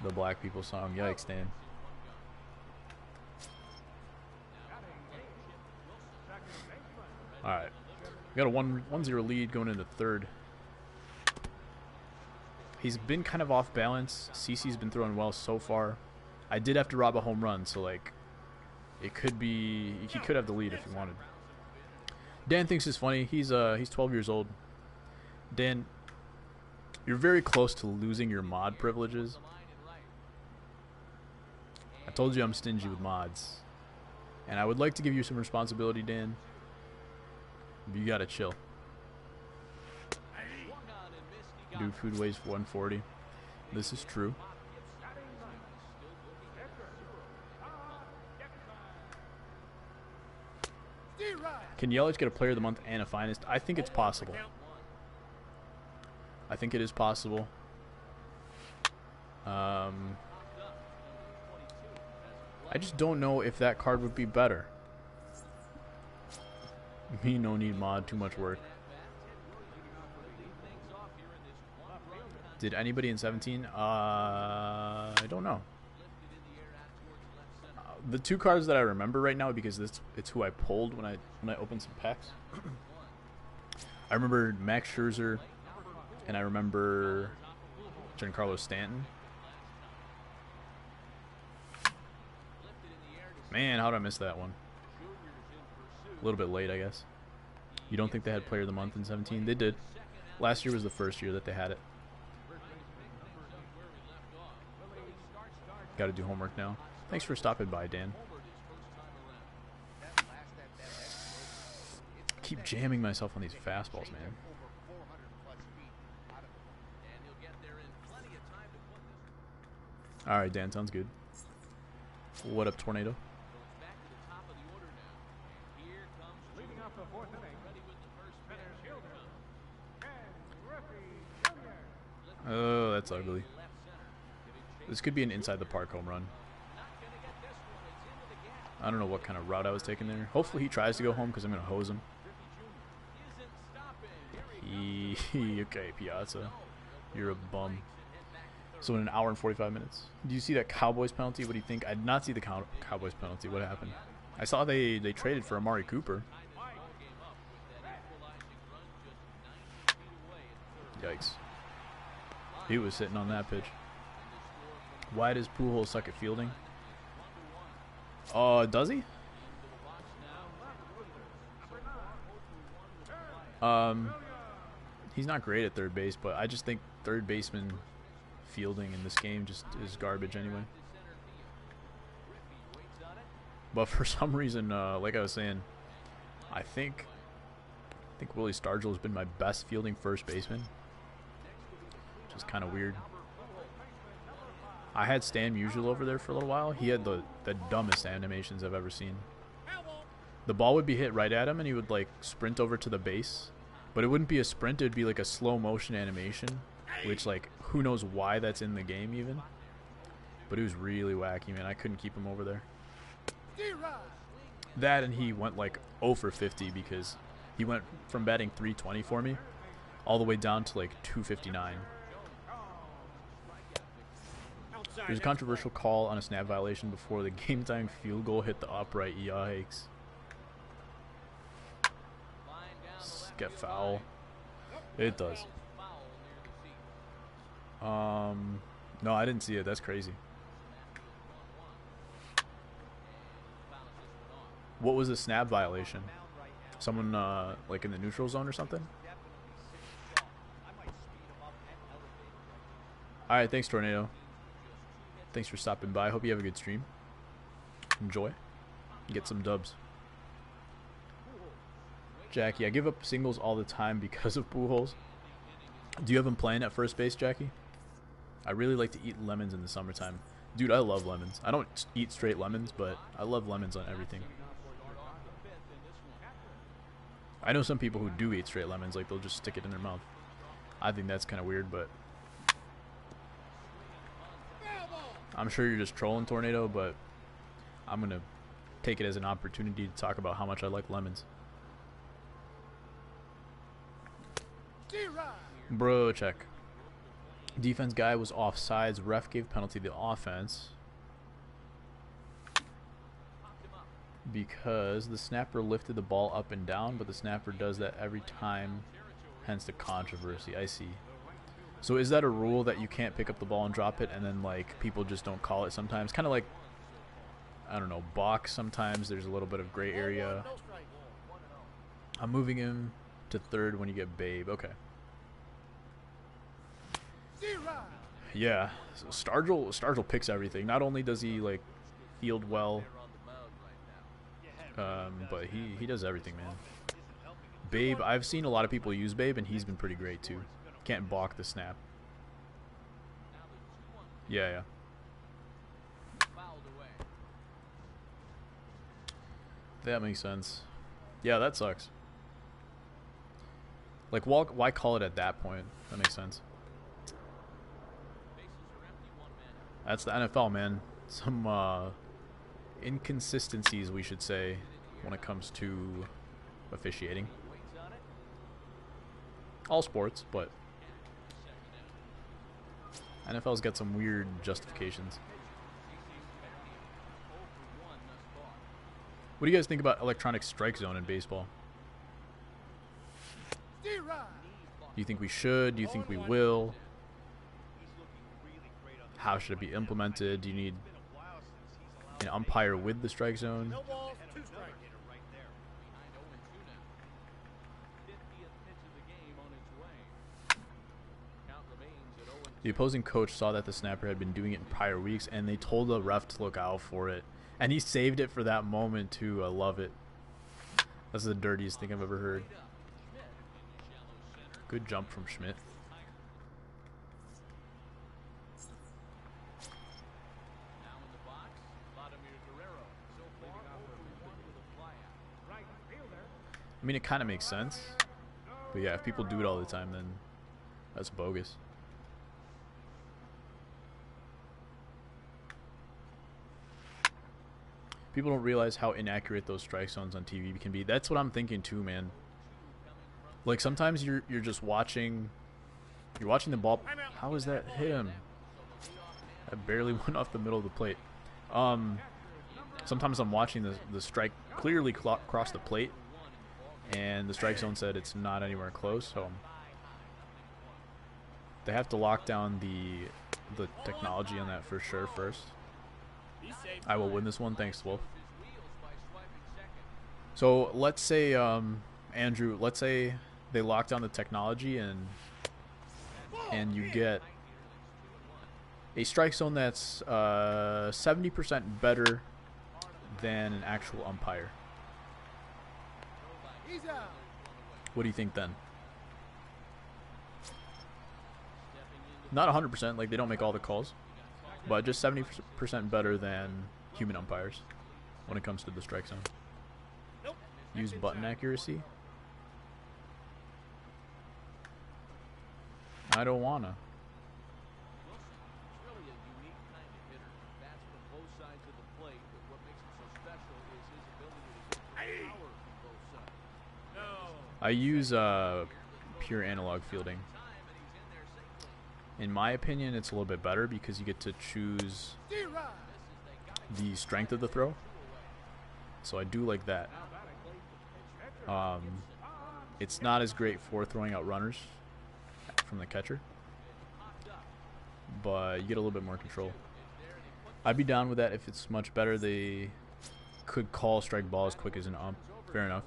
The Black People song. Yikes, Dan. Alright. We got a 1-0 lead going into third. He's been kind of off balance. CC's been throwing well so far. I did have to rob a home run, so like it could be he could have the lead if he wanted. Dan thinks it's funny. He's 12 years old. Dan, you're very close to losing your mod privileges. I told you I'm stingy with mods. And I would like to give you some responsibility, Dan. But you gotta chill. DudeFood weighs 140. This is true. Can Yelich get a player of the month and a finest? I think it's possible. I think it is possible. I just don't know if that card would be better. Me no need mod, too much work. Did anybody in 17? I don't know. The two cards that I remember right now, because it's who I pulled when I opened some packs. I remember Max Scherzer, and I remember Giancarlo Stanton. Man, how did I miss that one? A little bit late, I guess. You don't think they had Player of the Month in 17? They did. Last year was the first year that they had it. Got to do homework now. Thanks for stopping by, Dan. Keep jamming myself on these fastballs, man. Alright, Dan, sounds good. What up, Tornado? Oh, that's ugly. This could be an inside the park home run. I don't know what kind of route I was taking there. Hopefully he tries to go home because I'm going to hose him. Okay, Piazza. You're a bum. So in an hour and 45 minutes. Do you see that Cowboys penalty? What do you think? I did not see the Cowboys penalty. What happened? I saw they traded for Amari Cooper. Yikes. He was sitting on that pitch. Why does Pujols suck at fielding? Does he? He's not great at third base, but I just think third basemen fielding in this game just is garbage anyway. But for some reason, like I was saying, I think Willie Stargell has been my best fielding first baseman, which is kind of weird. I had Stan Musial over there for a little while. He had the dumbest animations I've ever seen. The ball would be hit right at him, and he would like sprint over to the base, but it wouldn't be a sprint. It'd be like a slow motion animation, which like who knows why that's in the game even. But it was really wacky, man. I couldn't keep him over there. That, and he went like 0 for 50 because he went from batting 320 for me all the way down to like 259. There's a controversial call on a snap violation before the game-tying field goal hit the upright. Yikes. Get foul. It does. No, I didn't see it. That's crazy. What was a snap violation? Someone like in the neutral zone or something? Alright, thanks Tornado. Thanks for stopping by. Hope you have a good stream. Enjoy. Get some dubs. Jackie, I give up singles all the time because of Pujols. Do you have him playing at first base, Jackie? I really like to eat lemons in the summertime. Dude, I love lemons. I don't eat straight lemons, but I love lemons on everything. I know some people who do eat straight lemons, like they'll just stick it in their mouth. I think that's kind of weird, but I'm sure you're just trolling, Tornado, but I'm going to take it as an opportunity to talk about how much I like lemons. Bro, check. Defense guy was offsides. Ref gave penalty to offense because the snapper lifted the ball up and down, but the snapper does that every time, hence the controversy. I see. So is that a rule that you can't pick up the ball and drop it, and then like people just don't call it sometimes? Kind of like, I don't know, box. Sometimes there's a little bit of gray area. I'm moving him to third when you get Babe. Okay. Yeah, so Stargell picks everything. Not only does he like field well, but he does everything, man. Babe, I've seen a lot of people use Babe, and he's been pretty great too. Can't balk the snap. Yeah. That makes sense. Yeah, that sucks. Like, why call it at that point? That makes sense. That's the NFL, man. Some inconsistencies, we should say, when it comes to officiating. All sports, but NFL's got some weird justifications. What do you guys think about electronic strike zone in baseball? Do you think we should? Do you think we will? How should it be implemented? Do you need an umpire with the strike zone? The opposing coach saw that the snapper had been doing it in prior weeks, and they told the ref to look out for it. And he saved it for that moment, too. I love it. That's the dirtiest thing I've ever heard. Good jump from Schmidt. I mean, it kind of makes sense. But yeah, if people do it all the time, then that's bogus. People don't realize how inaccurate those strike zones on TV can be. That's what I'm thinking too, man. Like sometimes you're just watching, you're watching the ball. How is that hit him? I barely went off the middle of the plate. Sometimes I'm watching the strike clearly cross the plate, and the strike zone said it's not anywhere close. So they have to lock down the technology on that for sure first. I will win this one. Thanks, Wolf. So let's say, Andrew, let's say they lock down the technology and you get A strike zone that's 70% better than an actual umpire. What do you think then? Not 100%, like they don't make all the calls, but just 70% better than human umpires when it comes to the strike zone. Use button accuracy. I don't wanna. I use pure analog fielding. In my opinion, it's a little bit better because you get to choose the strength of the throw. So I do like that. It's not as great for throwing out runners from the catcher, but you get a little bit more control. I'd be down with that if it's much better. They could call strike ball as quick as an ump. Fair enough.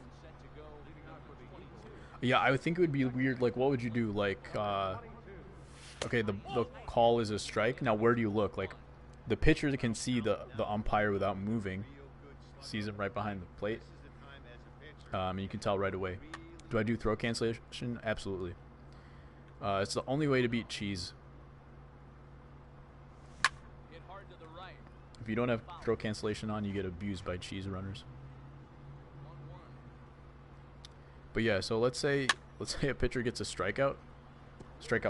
Yeah, I would think it would be weird. Like, what would you do? Like, okay, the call is a strike. Now, where do you look? Like, the pitcher can see the umpire without moving. Sees him right behind the plate. And you can tell right away. Do I do throw cancellation? Absolutely. It's the only way to beat cheese. If you don't have throw cancellation on, you get abused by cheese runners. But yeah, so let's say a pitcher gets a strikeout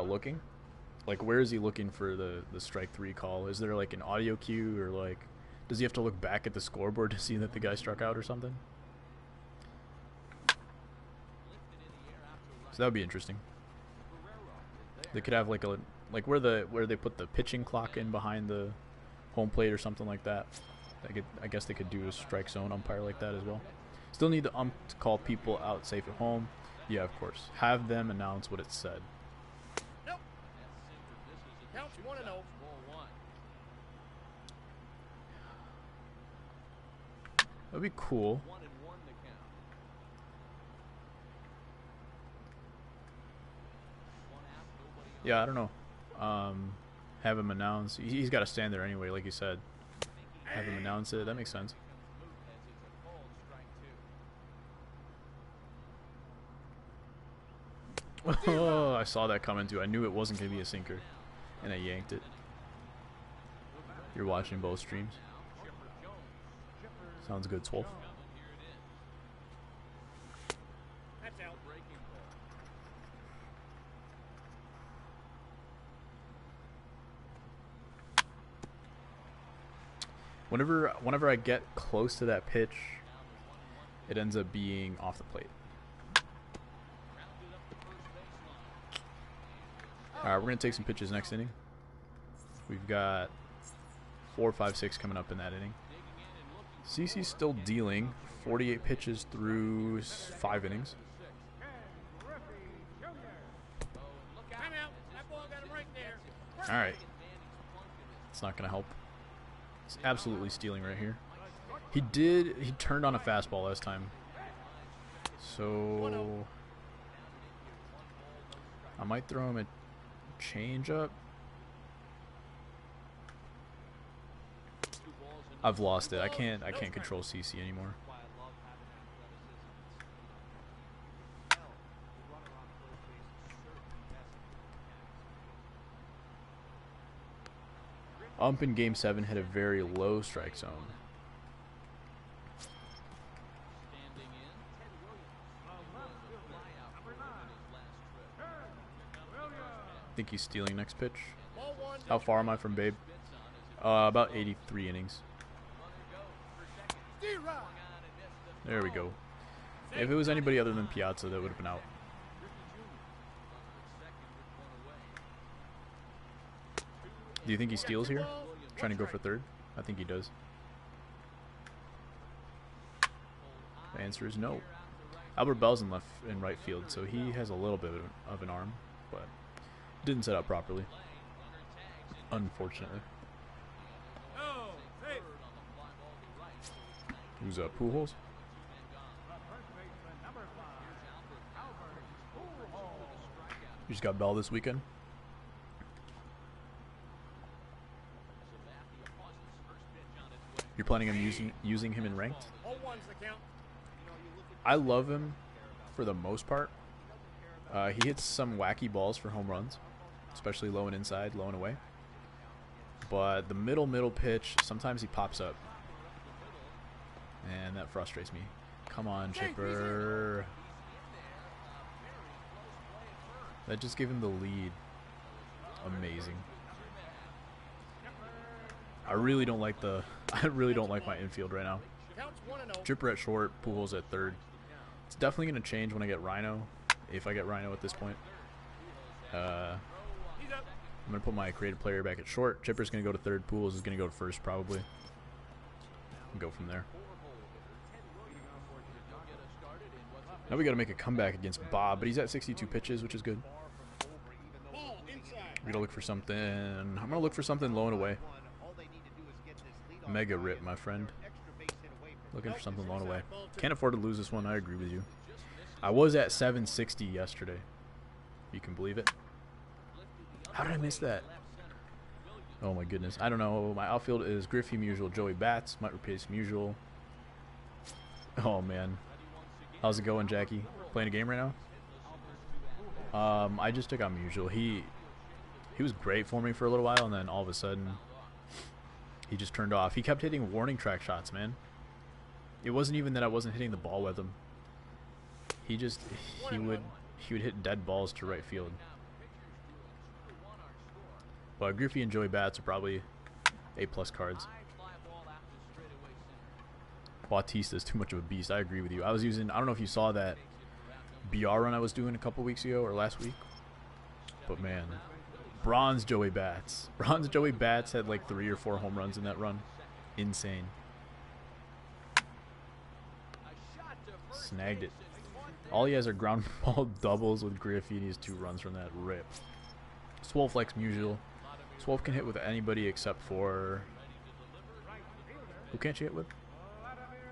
looking. Like, where is he looking for the strike 3 call? Is there like an audio cue, or like does he have to look back at the scoreboard to see that the guy struck out or something? So that would be interesting. They could have like where they put the pitching clock in behind the home plate or something like that. I guess they could do a strike zone umpire like that as well. Still need the ump to call people out safe at home. Yeah, of course. Have them announce what it said. Nope. Counts 1-0. That'd be cool. Yeah, I don't know. Have him announce. He's got to stand there anyway, like you said. Have him announce it. That makes sense. Oh, I saw that coming too. I knew it wasn't going to be a sinker, and I yanked it. You're watching both streams. Sounds good, Swolf. That's out. Whenever I get close to that pitch, it ends up being off the plate. Alright, we're going to take some pitches next inning. We've got 4, 5, 6 coming up in that inning. CC's still dealing 48 pitches through 5 innings. Alright. It's not going to help. It's absolutely stealing right here. He turned on a fastball last time. So I might throw him a change up. I've lost it. I can't control CC anymore. Ump in Game 7 hit a very low strike zone. I think he's stealing next pitch. How far am I from Babe? About 83 innings. There we go. If it was anybody other than Piazza, that would have been out. Do you think he steals here? Trying to go for third? I think he does. The answer is no. Albert Bell's in right field, so he has a little bit of an arm, but didn't set up properly. Unfortunately. Who's Pujols? You just got Bell this weekend. You're planning on using him in ranked? I love him for the most part. He hits some wacky balls for home runs, especially low and inside, low and away. But the middle pitch, sometimes he pops up. And that frustrates me. Come on, Chipper. That just gave him the lead. Amazing. I really don't like my infield right now. Chipper at short, Pujols at third. It's definitely going to change when I get Rhino, if I get Rhino at this point. I'm going to put my creative player back at short. Chipper's going to go to third. Pujols is going to go to first probably. And go from there. Now we got to make a comeback against Bob, but he's at 62 pitches, which is good. We got to look for something. I'm going to look for something low and away. Mega rip, my friend. Looking for something low and away. Can't afford to lose this one. I agree with you. I was at 760 yesterday. You can believe it. How did I miss that? Oh my goodness. I don't know. My outfield is Griffey, Musial, Joey Bats. Might replace Musial. Oh man. How's it going, Jackie? Playing a game right now? I just took out Musial. He was great for me for a little while, and then all of a sudden he just turned off. He kept hitting warning track shots, man. It wasn't even that I wasn't hitting the ball with him. He would hit dead balls to right field. But Griffey and Joey Bats are probably A+ cards. Bautista is too much of a beast. I agree with you. I was using, I don't know if you saw that BR run I was doing a couple weeks ago or last week. But man, bronze Joey Bats. Bronze Joey Bats had like 3 or 4 home runs in that run. Insane. Snagged it. All he has are ground ball doubles with Griffey, and he has 2 runs from that rip. Swole flex Musial. Swole can hit with anybody except for... Who can't you hit with?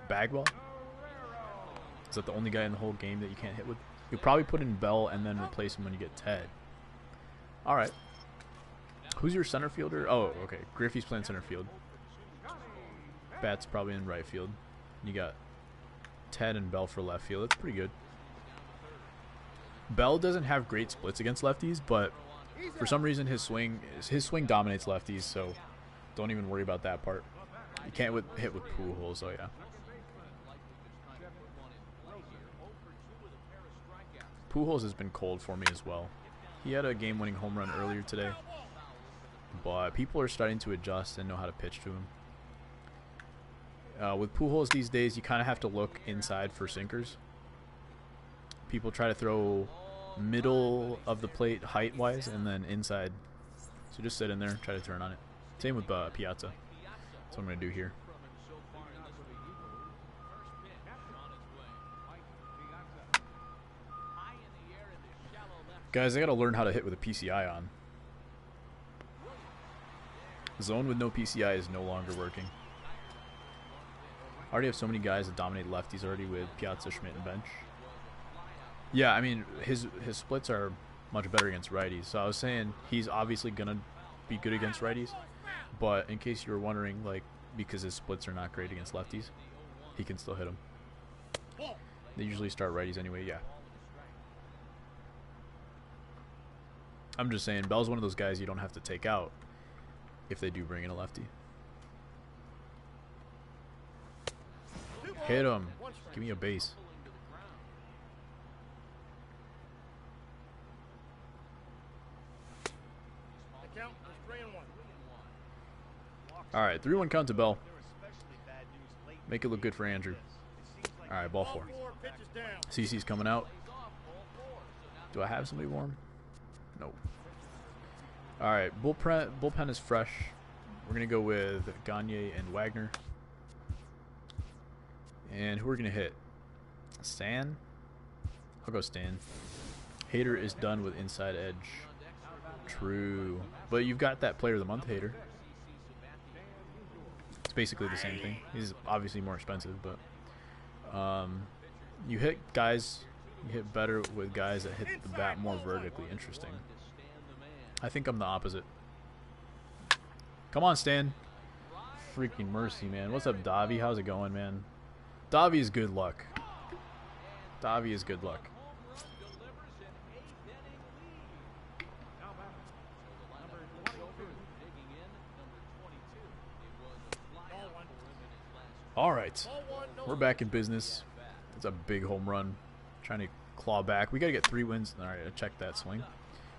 Bagwell? Is that the only guy in the whole game that you can't hit with? You'll probably put in Bell and then replace him when you get Ted. Alright. Who's your center fielder? Oh, okay. Griffey's playing center field. Bats probably in right field. You got Ted and Bell for left field. That's pretty good. Bell doesn't have great splits against lefties, but for some reason his swing dominates lefties, so don't even worry about that part. You can't hit with Pujols, so yeah. Pujols has been cold for me as well. He had a game-winning home run earlier today, but people are starting to adjust and know how to pitch to him. With Pujols these days, you kind of have to look inside for sinkers. People try to throw middle of the plate height-wise and then inside. So just sit in there, try to turn on it. Same with Piazza. That's what I'm going to do here. Guys, I got to learn how to hit with a PCI on. Zone with no PCI is no longer working. I already have so many guys that dominate lefties already with Piazza, Schmidt, and Bench. Yeah, I mean, his splits are much better against righties. So I was saying he's obviously going to be good against righties. But in case you were wondering, like, because his splits are not great against lefties, he can still hit them. They usually start righties anyway, yeah. I'm just saying, Bell's one of those guys you don't have to take out if they do bring in a lefty. Hit him. Give me a base. Alright, 3-1 count to Bell. Make it look good for Andrew. Alright, ball 4. CC's coming out. Do I have somebody warm? Nope. Alright, bullpen is fresh. We're going to go with Gagne and Wagner. And who are we going to hit? Stan? I'll go Stan. Hader is done with inside edge. True. But you've got that player of the month, Hader. It's basically the same thing. He's obviously more expensive, but you hit better with guys that hit the bat more vertically. Interesting. I think I'm the opposite. Come on, Stan. freaking mercy, man. What's up, Davi? How's it going, man? Davi is good luck. Davi is good luck. All right, we're back in business. It's a big home run. Trying to claw back. We got to get 3 wins. All right, I checked that swing.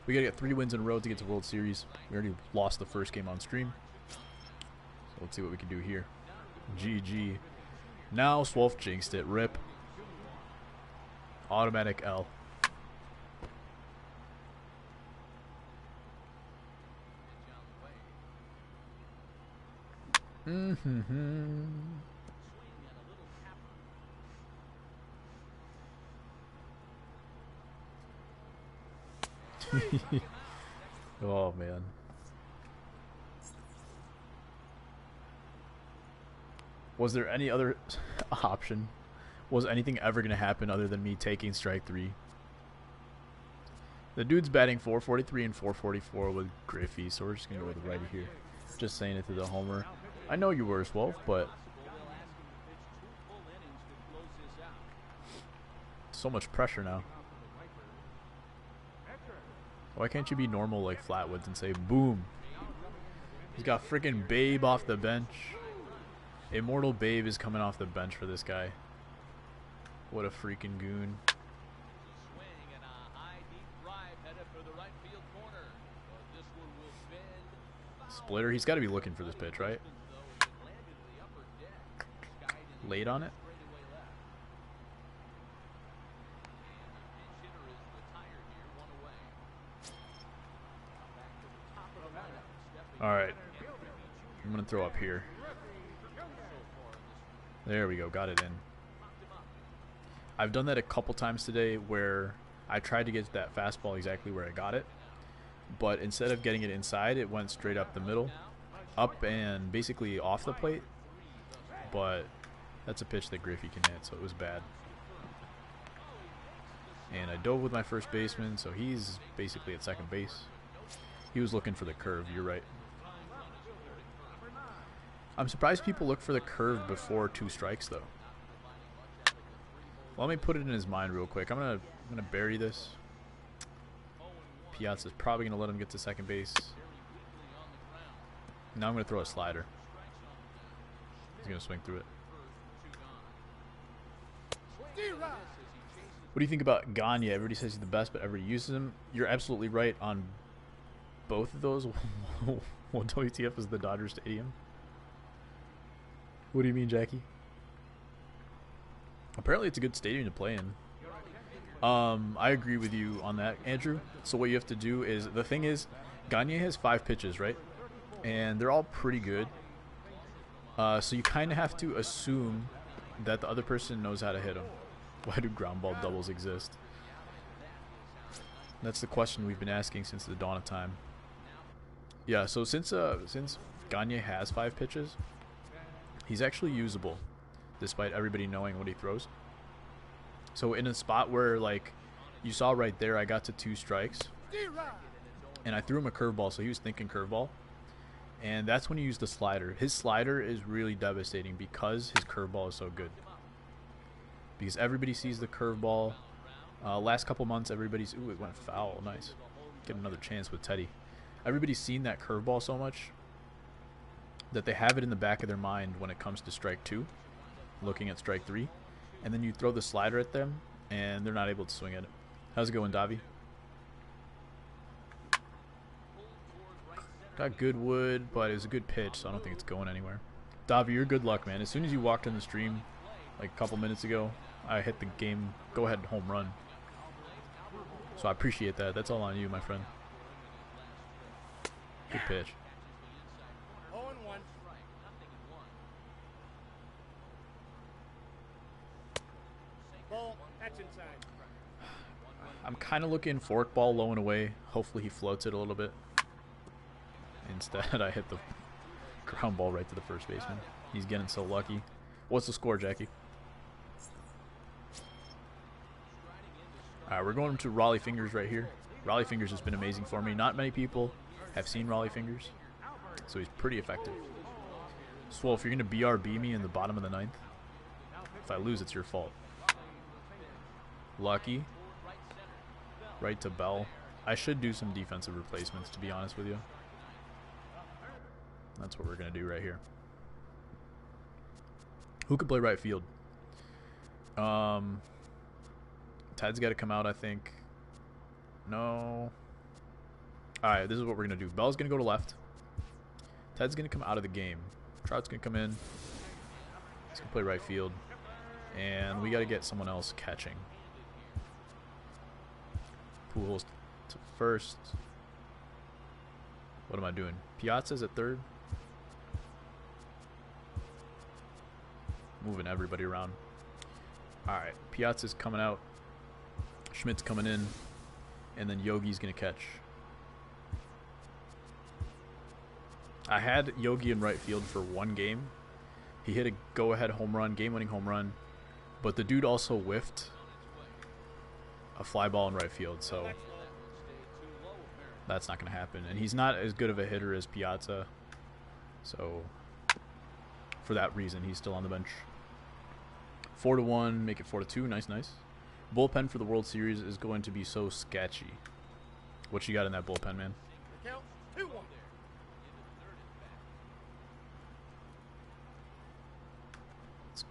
We got to get 3 wins in a row to get to World Series. We already lost the first game on stream. So let's see what we can do here. GG. Now Swolf jinxed it. Rip. Automatic L. Oh man. Was there any other option? Was anything ever going to happen other than me taking strike 3? The dude's batting 443 and 444 with Griffey, so we're just going to go with the righty here. Just saying it to the homer. I know you were, Swolf, but so much pressure now. Why can't you be normal like Flatwoods and say boom? He's got freaking Babe off the bench. Immortal Babe is coming off the bench for this guy. What a freaking goon. Splitter, he's got to be looking for this pitch, right? Late on it. Alright. I'm going to throw up here. There we go. Got it in. I've done that a couple times today where I tried to get that fastball exactly where I got it. But instead of getting it inside, it went straight up the middle. Up and basically off the plate. But that's a pitch that Griffey can hit, so it was bad. And I dove with my first baseman, so he's basically at second base. He was looking for the curve, you're right. I'm surprised people look for the curve before 2 strikes, though. Let me put it in his mind real quick. I'm gonna bury this. Piazza's probably gonna let him get to second base. Now I'm gonna throw a slider. He's gonna swing through it. What do you think about Gagne? Everybody says he's the best, but everybody uses him. You're absolutely right on both of those. Well, WTF is the Dodger Stadium. What do you mean, Jackie? Apparently it's a good stadium to play in. I agree with you on that, Andrew. So what you have to do is, the thing is, Gagne has 5 pitches, right? And they're all pretty good. So you kind of have to assume that the other person knows how to hit them. Why do ground ball doubles exist? That's the question we've been asking since the dawn of time. Yeah, so since Gagne has 5 pitches, he's actually usable, despite everybody knowing what he throws. So in a spot where, like, you saw right there, I got to 2 strikes, and I threw him a curveball, so he was thinking curveball. And that's when he used the slider. His slider is really devastating because his curveball is so good. Because everybody sees the curveball. Last couple months, everybody's... Ooh, it went foul. Nice. Get another chance with Teddy. Everybody's seen that curveball so much that they have it in the back of their mind when it comes to strike 2, looking at strike 3. And then you throw the slider at them, and they're not able to swing at it. How's it going, Davi? Got good wood, but it was a good pitch, so I don't think it's going anywhere. Davi, you're good luck, man. As soon as you walked in the stream, like a couple minutes ago, I hit the game go-ahead home run. So I appreciate that. That's all on you, my friend. Good pitch. I'm kind of looking forkball low and away. Hopefully he floats it a little bit. Instead, I hit the ground ball right to the first baseman. He's getting so lucky. What's the score, Jackie? Alright, we're going to Raleigh Fingers right here. Raleigh Fingers has been amazing for me. Not many people have seen Raleigh Fingers, so he's pretty effective. Swole, if you're going to BRB me in the bottom of the ninth, if I lose, it's your fault. Lucky. Right to Bell. I should do some defensive replacements, to be honest with you. That's what we're going to do right here. Who could play right field? Ted's got to come out, I think. No. Alright, this is what we're going to do. Bell's going to go to left. Ted's going to come out of the game. Trout's going to come in. He's going to play right field. And we got to get someone else catching. Pujols to first. What am I doing? Piazza's at third. Moving everybody around. Alright, Piazza's coming out. Schmidt's coming in. And then Yogi's going to catch. I had Yogi in right field for one game. He hit a go-ahead home run, game-winning home run. But the dude also whiffed a fly ball in right field, so that's not going to happen. And he's not as good of a hitter as Piazza. So for that reason, he's still on the bench. 4-1, make it 4-2. Nice, nice. Bullpen for the World Series is going to be so sketchy. What you got in that bullpen, man?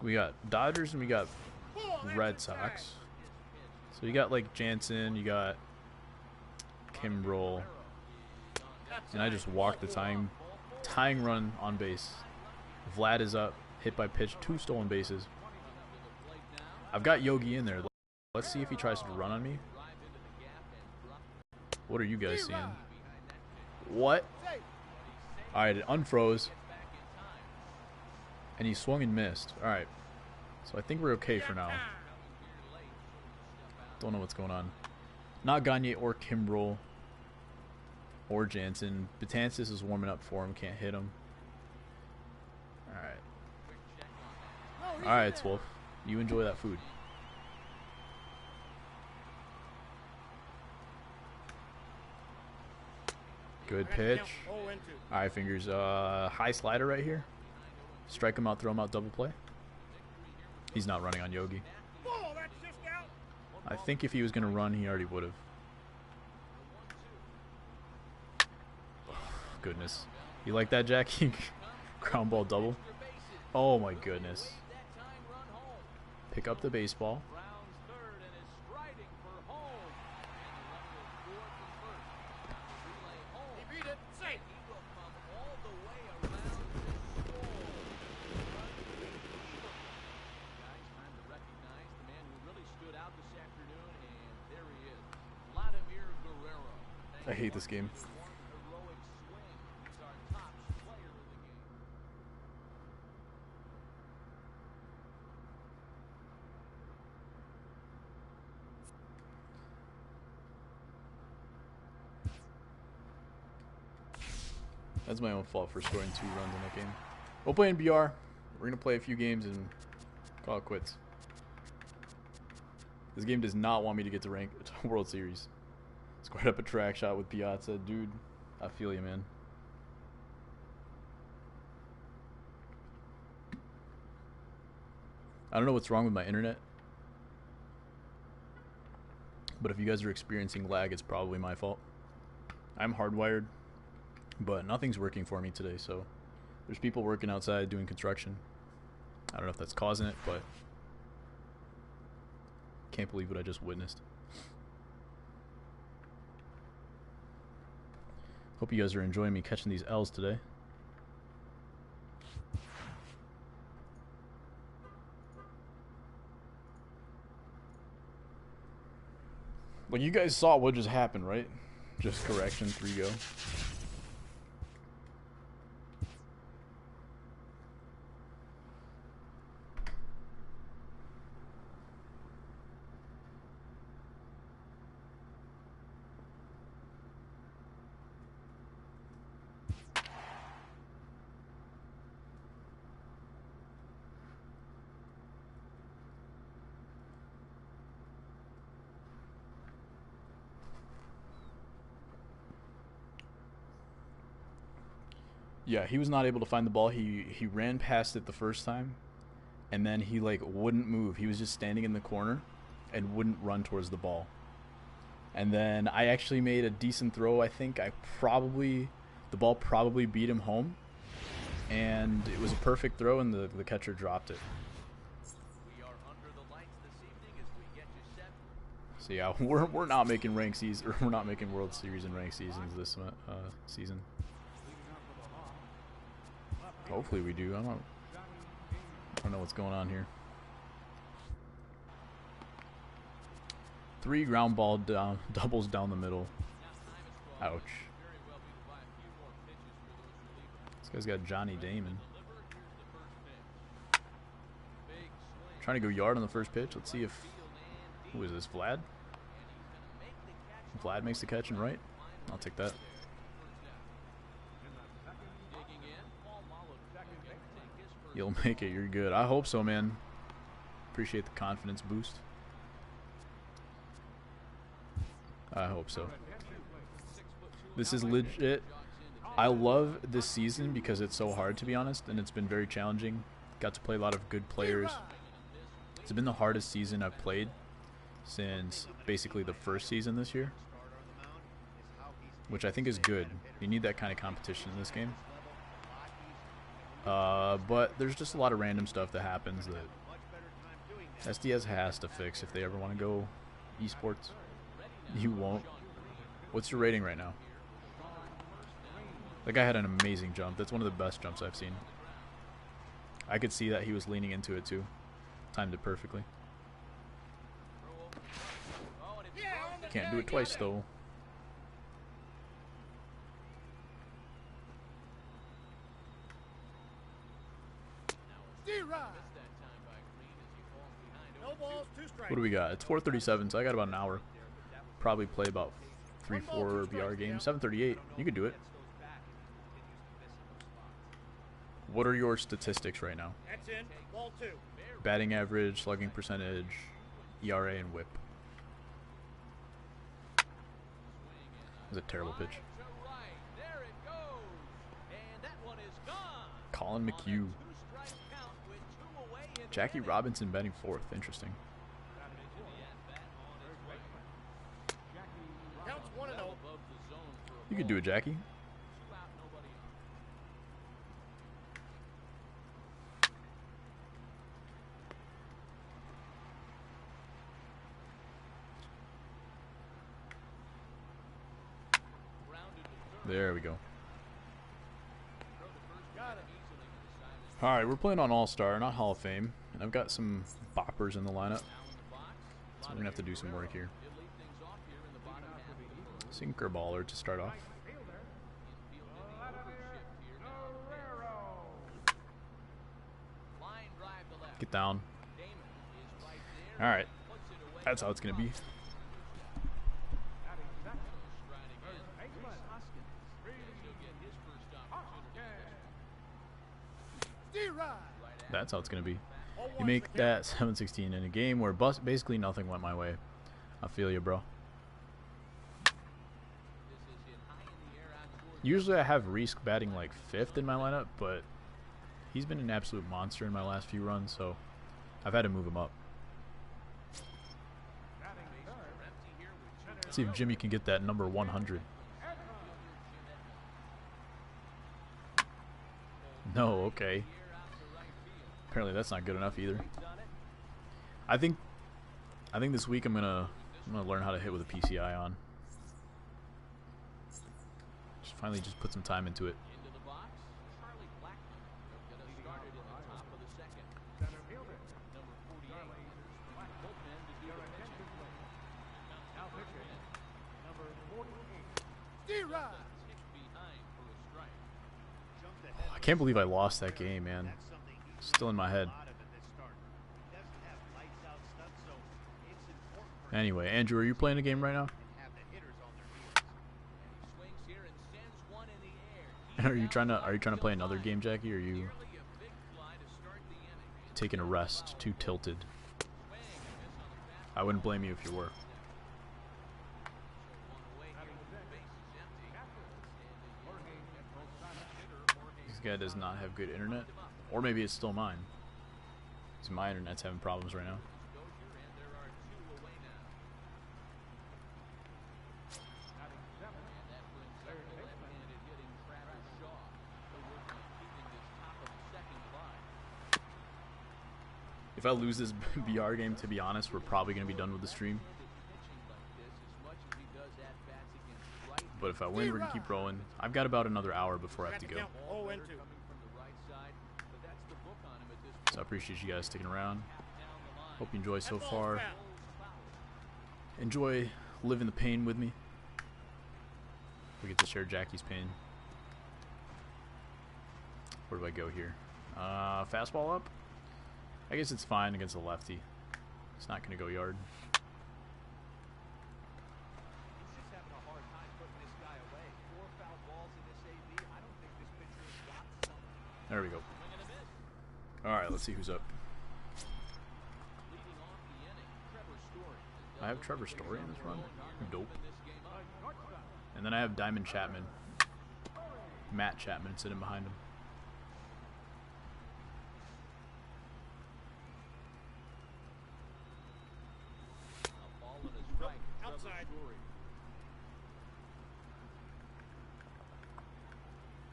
We got Dodgers and we got Red Sox. So you got like Jansen, you got Kimbrel, and I just walked the tying run on base. Vlad is up, hit by pitch, 2 stolen bases. I've got Yogi in there. Let's see if he tries to run on me. What are you guys seeing? What? Alright, it unfroze. And he swung and missed. Alright. So I think we're okay for now. Don't know what's going on. Not Gagne or Kimbrel or Jansen. Betances is warming up for him. Can't hit him. Alright. Alright, Wolf. You enjoy that food. Good pitch. Alright, fingers. High slider right here. Strike him out, throw him out, double play. He's not running on Yogi. I think if he was going to run, he already would have. Goodness. You like that, Jackie? Ground ball double. Oh my goodness. Pick up the baseball. I hate this game. That's my own fault for scoring 2 runs in that game. We'll play in BR. We're going to play a few games and call it quits. This game does not want me to get to World Series. Squared up a track shot with Piazza. Dude, I feel you, man. I don't know what's wrong with my internet. But if you guys are experiencing lag, it's probably my fault. I'm hardwired. But nothing's working for me today, so there's people working outside doing construction. I don't know if that's causing it, but can't believe what I just witnessed. Hope you guys are enjoying me catching these L's today. Well, you guys saw what just happened, right? Just correction, 3-go. Yeah, he was not able to find the ball. He ran past it the first time, and then he like wouldn't move. He was just standing in the corner and wouldn't run towards the ball. And then I actually made a decent throw. I think the ball probably beat him home, and it was a perfect throw, and the catcher dropped it. So yeah, we're not making ranked seasons, or we're not making World Series and ranked seasons this season. Hopefully we do. I don't know what's going on here. 3 ground ball down, doubles down the middle. Ouch. This guy's got Johnny Damon. Trying to go yard on the first pitch. Let's see if... Who is this, Vlad? Vlad makes the catch and right. I'll take that. You'll make it. You're good. I hope so, man. Appreciate the confidence boost. I hope so. This is legit. I love this season because it's so hard, to be honest, and it's been very challenging. Got to play a lot of good players. It's been the hardest season I've played since basically the first season this year, which I think is good. You need that kind of competition in this game. But there's just a lot of random stuff that happens that SDS has to fix if they ever want to go esports. You won't. What's your rating right now? That guy had an amazing jump. That's one of the best jumps I've seen. I could see that he was leaning into it too. Timed it perfectly. Can't do it twice though. What do we got? It's 4:37, so I got about an hour. Probably play about 3-4 VR games. 7:38. You could do it. What are your statistics right now? That's in. Ball 2. Batting average, slugging percentage, ERA, and whip. That was a terrible pitch. Colin McHugh. Jackie Robinson batting 4th. Interesting. You could do it, Jackie. There we go. Alright, we're playing on All-Star, not Hall of Fame. And I've got some boppers in the lineup. So we're going to have to do some work here. Sinker baller to start off. Get down. Alright. That's how it's going to be. That's how it's going to be. You make that 7-16 in a game where basically nothing went my way. I feel you, bro. Usually I have Reese batting like 5th in my lineup, but he's been an absolute monster in my last few runs, so I've had to move him up. Let's see if Jimmy can get that number 100. No, okay. Apparently that's not good enough either. I think this week I'm gonna learn how to hit with a PCI on. Finally just put some time into it. I can't believe I lost that game, man. Still in my head. Anyway, Andrew, are you playing a game right now? Are you trying to play another game, Jackie, or are you taking a rest, too tilted? I wouldn't blame you if you were. guy does not have good internet. Or maybe it's still mine. So my internet's having problems right now. If I lose this VR game, to be honest, we're probably going to be done with the stream. But if I win, we're going to keep rolling. I've got about another hour before I have to go. So I appreciate you guys sticking around. Hope you enjoy so far. Enjoy living the pain with me. We get to share Jackie's pain. Where do I go here? Fastball up? I guess it's fine against a lefty. It's not going to go yard. There we go. Alright, let's see who's up. I have Trevor Story in this run? Dope. And then I have Diamond Chapman. Matt Chapman sitting behind him.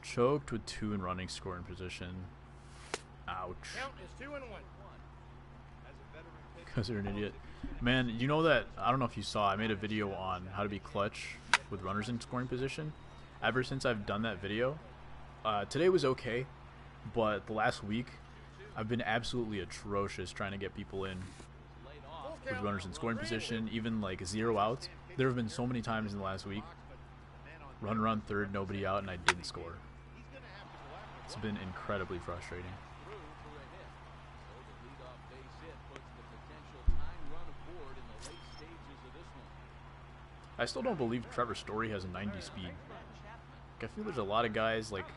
Choked with 2 in running scoring position. Ouch. Count is 2-1. Because you're an idiot. Man, you know that, I don't know if you saw, I made a video on how to be clutch with runners in scoring position. Ever since I've done that video, today was okay, but the last week, I've been absolutely atrocious trying to get people in with runners in scoring position, even like 0 outs. There have been so many times in the last week, runner on third, nobody out, and I didn't score. It's been incredibly frustrating. I still don't believe Trevor Story has a 90 speed. Like, I feel there's a lot of guys, like,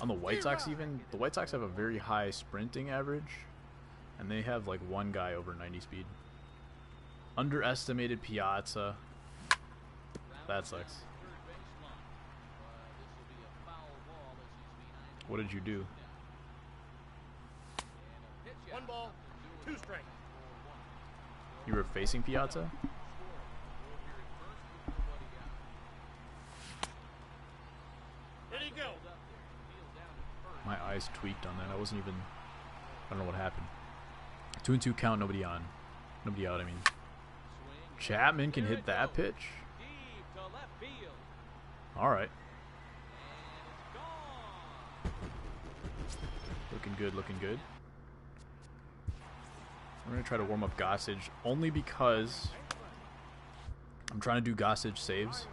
on the White Sox even. The White Sox have a very high sprinting average, and they have, like, 1 guy over 90 speed. Underestimated Piazza. That sucks. What did you do? 1 ball, 2 strikes. You were facing Piazza? There you go. My eyes tweaked on that. I wasn't even... I don't know what happened. 2-2 count, nobody on. Nobody out, I mean. Chapman can hit that pitch? Alright. Looking good, looking good. We're going to try to warm up Gossage only because I'm trying to do Gossage saves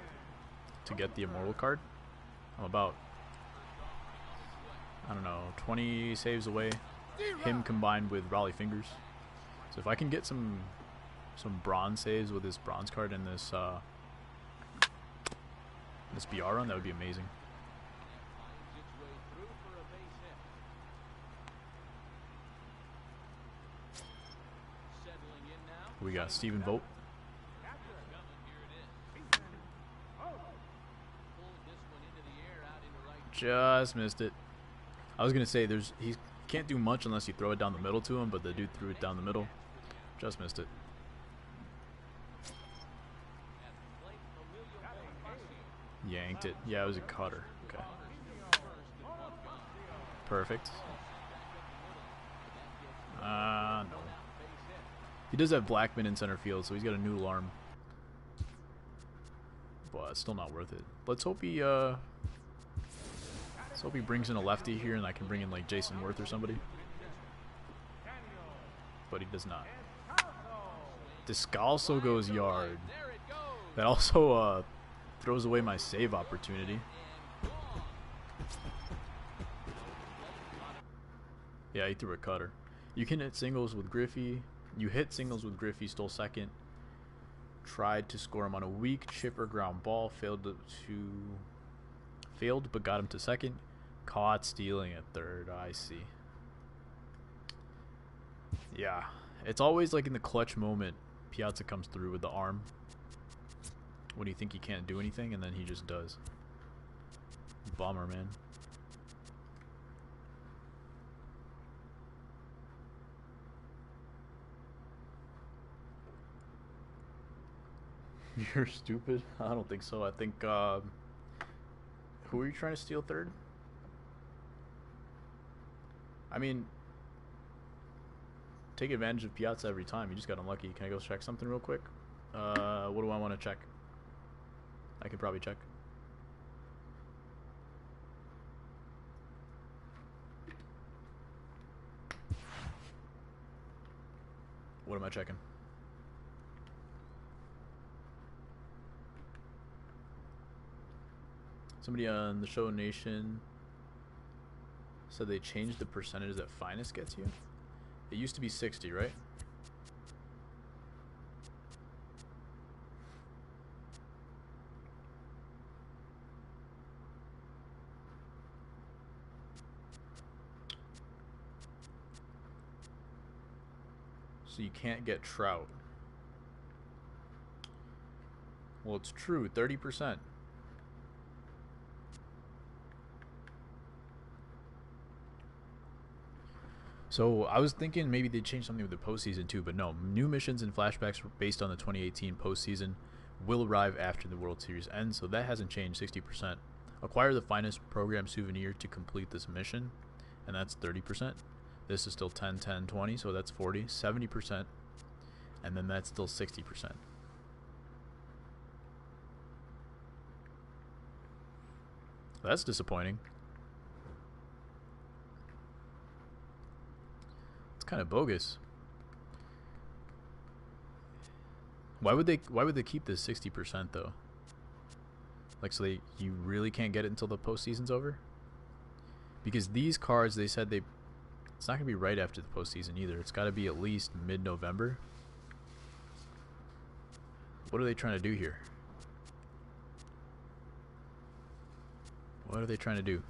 to get the Immortal card. I'm about, I don't know, 20 saves away. Him combined with Raleigh Fingers. So if I can get some bronze saves with this bronze card and this this BR run, that would be amazing. We got Stephen Vogt. Just missed it. I was gonna say he can't do much unless you throw it down the middle to him, but the dude threw it down the middle. Just missed it. Yanked it. Yeah, it was a cutter. Okay. Perfect. No. He does have Blackman in center field, so he's got a new alarm. But it's still not worth it. Let's hope he brings in a lefty here and I can bring in like Jason Worth or somebody. But he does not. Descalso goes yard. That also throws away my save opportunity. Yeah, he threw a cutter. You can hit singles with Griffey. You hit singles with Griffey, stole second. Tried to score him on a weak chipper ground ball. Failed but got him to second. Caught stealing at third. I see. Yeah. It's always like in the clutch moment, Piazza comes through with the arm. When you think he can't do anything, and then he just does. Bummer, man. You're stupid? I don't think so. I think, who are you trying to steal third? I mean, take advantage of Piazza every time. You just got unlucky. Can I go check something real quick? What do I want to check? I could probably check. What am I checking? Somebody on the Show Nation said they changed the percentage that finest gets you. It used to be 60, right? So you can't get Trout. Well, it's true, 30%. So I was thinking maybe they'd change something with the postseason too, but no. New missions and flashbacks based on the 2018 postseason will arrive after the World Series ends, so that hasn't changed, 60%. Acquire the finest program souvenir to complete this mission, and that's 30%. This is still 10, 10, 20, so that's 40, 70%, and then that's still 60%. That's disappointing. Kind of bogus. Why would they keep this 60% though? Like, so you really can't get it until the postseason's over? Because these cards, they said it's not gonna be right after the postseason either. It's got to be at least mid-November. What are they trying to do here? What are they trying to do?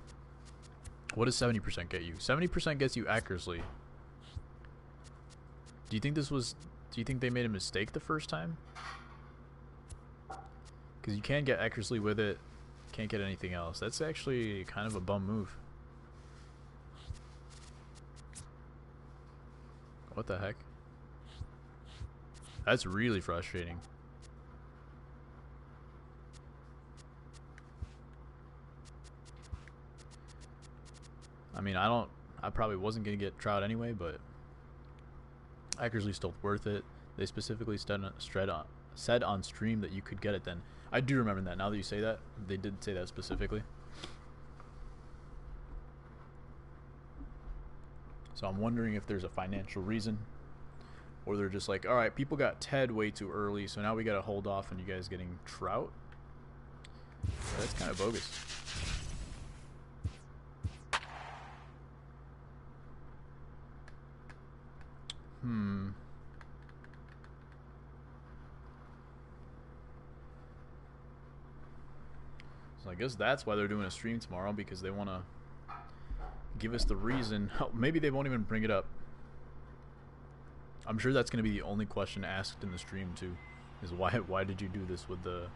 What does 70% get you? 70% gets you accuracy. Do you think they made a mistake the first time? Because you can get accuracy with it, can't get anything else. That's actually kind of a bum move. What the heck? That's really frustrating. I mean, I probably wasn't going to get Trout anyway, but accuracy still worth it. They specifically said on stream that you could get it then. I do remember that. Now that you say that, they did say that specifically. So I'm wondering if there's a financial reason, or they're just like, all right, people got Ted way too early, so now we got to hold off on you guys getting Trout. That's kind of bogus. So I guess that's why they're doing a stream tomorrow, because they want to give us the reason. Oh, maybe they won't even bring it up. I'm sure that's going to be the only question asked in the stream too, is why did you do this with the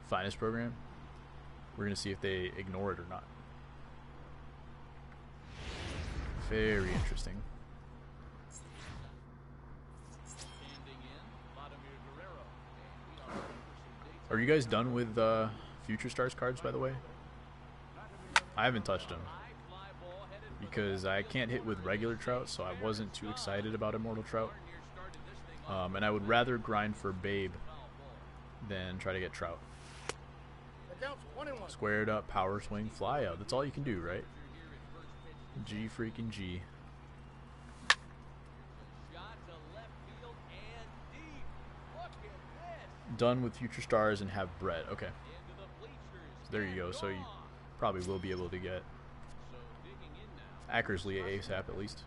finest program? We're going to see if they ignore it or not. Very interesting. Are you guys done with Future Stars cards, by the way? I haven't touched them because I can't hit with regular Trout, so I wasn't too excited about Immortal Trout. And I would rather grind for Babe than try to get Trout. Squared up, power swing, fly out. That's all you can do, right? G freaking G. Done with Future Stars and have Brett. Okay. So there you go. So you probably will be able to get accuracy ASAP at least.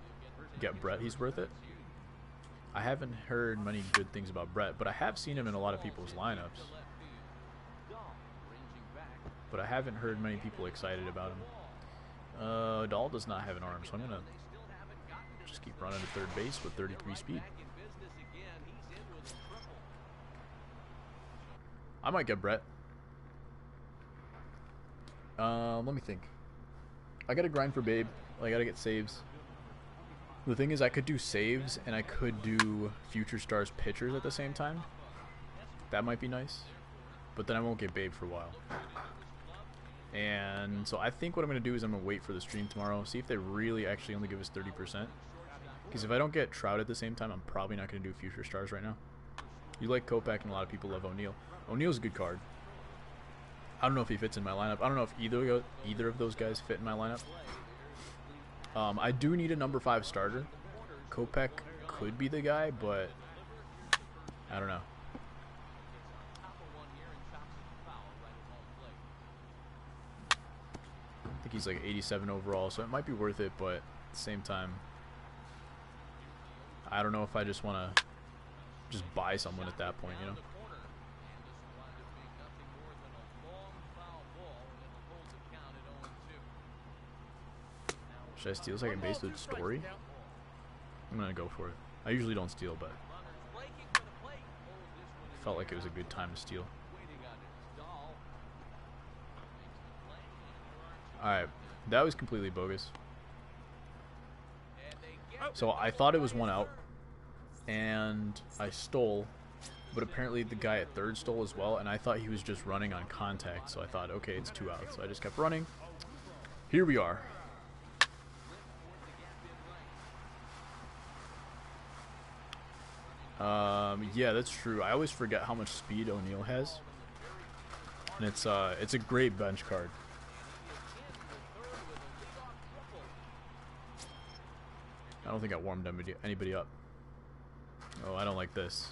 Get Brett. He's worth it. I haven't heard many good things about Brett, but I have seen him in a lot of people's lineups. But I haven't heard many people excited about him. Dahl does not have an arm, so I'm going to just keep running to third base with 33 speed. I might get Brett. Let me think. I gotta grind for Babe. I gotta get saves. The thing is, I could do saves and I could do Future Stars pitchers at the same time. That might be nice, but then I won't get Babe for a while. And so I think what I'm going to do is I'm going to wait for the stream tomorrow, see if they really actually only give us 30%. Because if I don't get Trout at the same time, I'm probably not going to do Future Stars right now. You like Kopech, and a lot of people love O'Neal. O'Neal's a good card. I don't know if he fits in my lineup. I don't know if either of those guys fit in my lineup. I do need a number 5 starter. Kopech could be the guy, but I don't know. I think he's like 87 overall, so it might be worth it, but at the same time, I don't know if I just want to just buy someone at that point, you know? Should I steal second base with Story? I'm going to go for it. I usually don't steal, but felt like it was a good time to steal. Alright, that was completely bogus. So I thought it was 1 out, and I stole, but apparently the guy at third stole as well, and I thought he was just running on contact, so I thought, okay, it's 2 outs. So I just kept running. Here we are. Yeah, that's true. I always forget how much speed O'Neal has, and it's a great bench card. I don't think I warmed anybody up. Oh, I don't like this.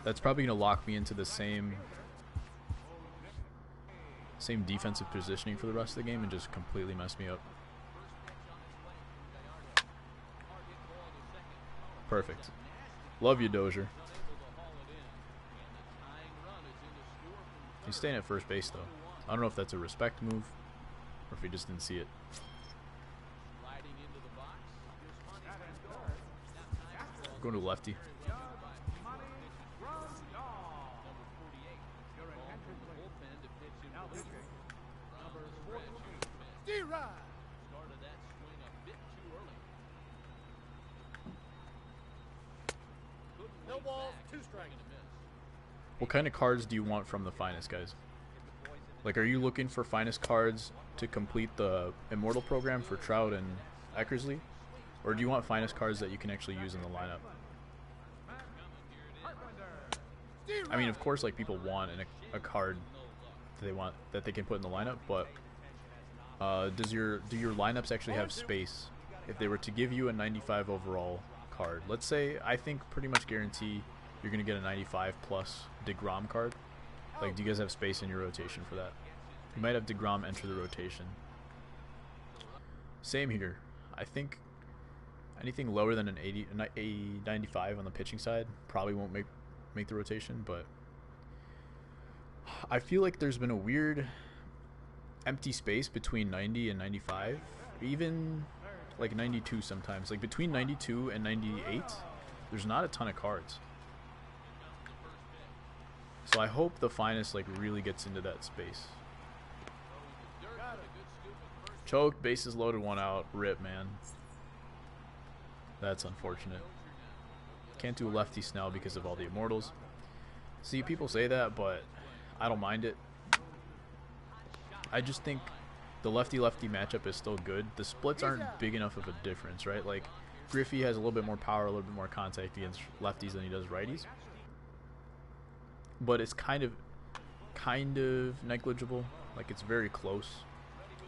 That's probably going to lock me into the same defensive positioning for the rest of the game and just completely mess me up. Perfect. Love you, Dozier. He's staying at first base, though. I don't know if that's a respect move or if he just didn't see it. Going to lefty. No balls, 2 strikes. What kind of cards do you want from the finest, guys? Like, are you looking for finest cards to complete the Immortal program for Trout and Eckersley? Or do you want finest cards that you can actually use in the lineup? I mean, of course, like, people want a card that they can put in the lineup, but do your lineups actually have space? If they were to give you a 95 overall card, let's say, I think pretty much guarantee you're going to get a 95 plus DeGrom card. Like, do you guys have space in your rotation for that? You might have DeGrom enter the rotation. Same here. I think anything lower than an 95 on the pitching side probably won't make the rotation, but I feel like there's been a weird empty space between 90 and 95, even like 92 sometimes. Like between 92 and 98, there's not a ton of cards. So I hope the finest like really gets into that space. Choked, bases loaded, 1 out. Rip, man. That's unfortunate. Can't do lefty Snell because of all the Immortals. See, people say that, but I don't mind it. I just think the lefty-lefty matchup is still good. The splits aren't big enough of a difference, right? Like, Griffey has a little bit more power, a little bit more contact against lefties than he does righties. But it's kind of negligible. Like, it's very close.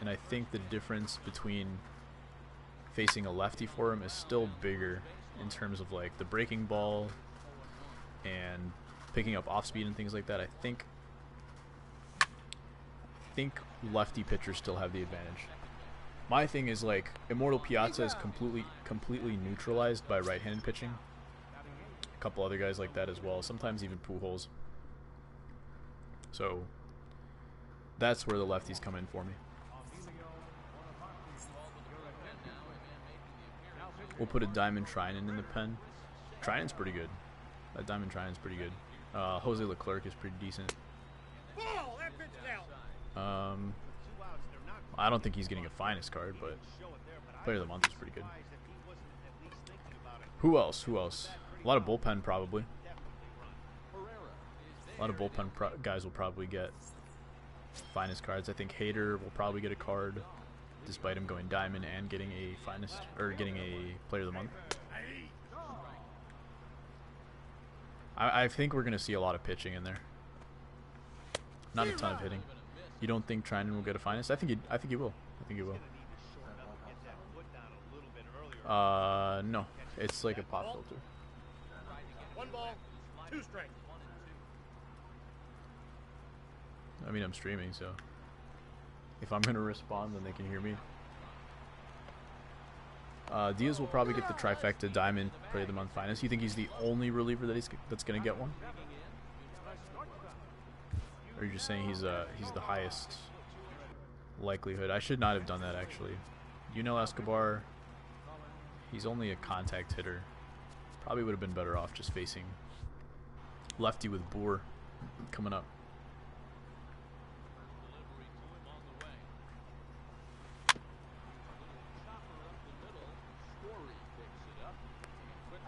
And I think the difference between facing a lefty for him is still bigger in terms of like the breaking ball and picking up off speed and things like that. I think lefty pitchers still have the advantage. My thing is like Immortal Piazza is completely neutralized by right-handed pitching. A couple other guys like that as well. Sometimes even Pujols. So that's where the lefties come in for me. We'll put a Diamond Trinan in the pen. Trinan's pretty good. That Diamond Trinan's pretty good. Jose Leclerc is pretty decent. I don't think he's getting a finest card, but Player of the Month is pretty good. Who else? A lot of bullpen probably. A lot of bullpen guys will probably get finest cards. I think Hader will probably get a card, despite him going diamond and getting a finest or getting a player of the month. I think we're gonna see a lot of pitching in there. Not a ton of hitting. You don't think Trinan will get a finest? I think he will. I think he will. No. It's like a pop filter. 1 ball, 2 strikes. I mean, I'm streaming, so if I'm gonna respond, then they can hear me. Diaz will probably get the trifecta diamond player of the month finest. You think he's the only reliever that's gonna get one? Or are you just saying he's the highest likelihood? I should not have done that, actually. Escobar, he's only a contact hitter. Probably would have been better off just facing lefty with Boer coming up.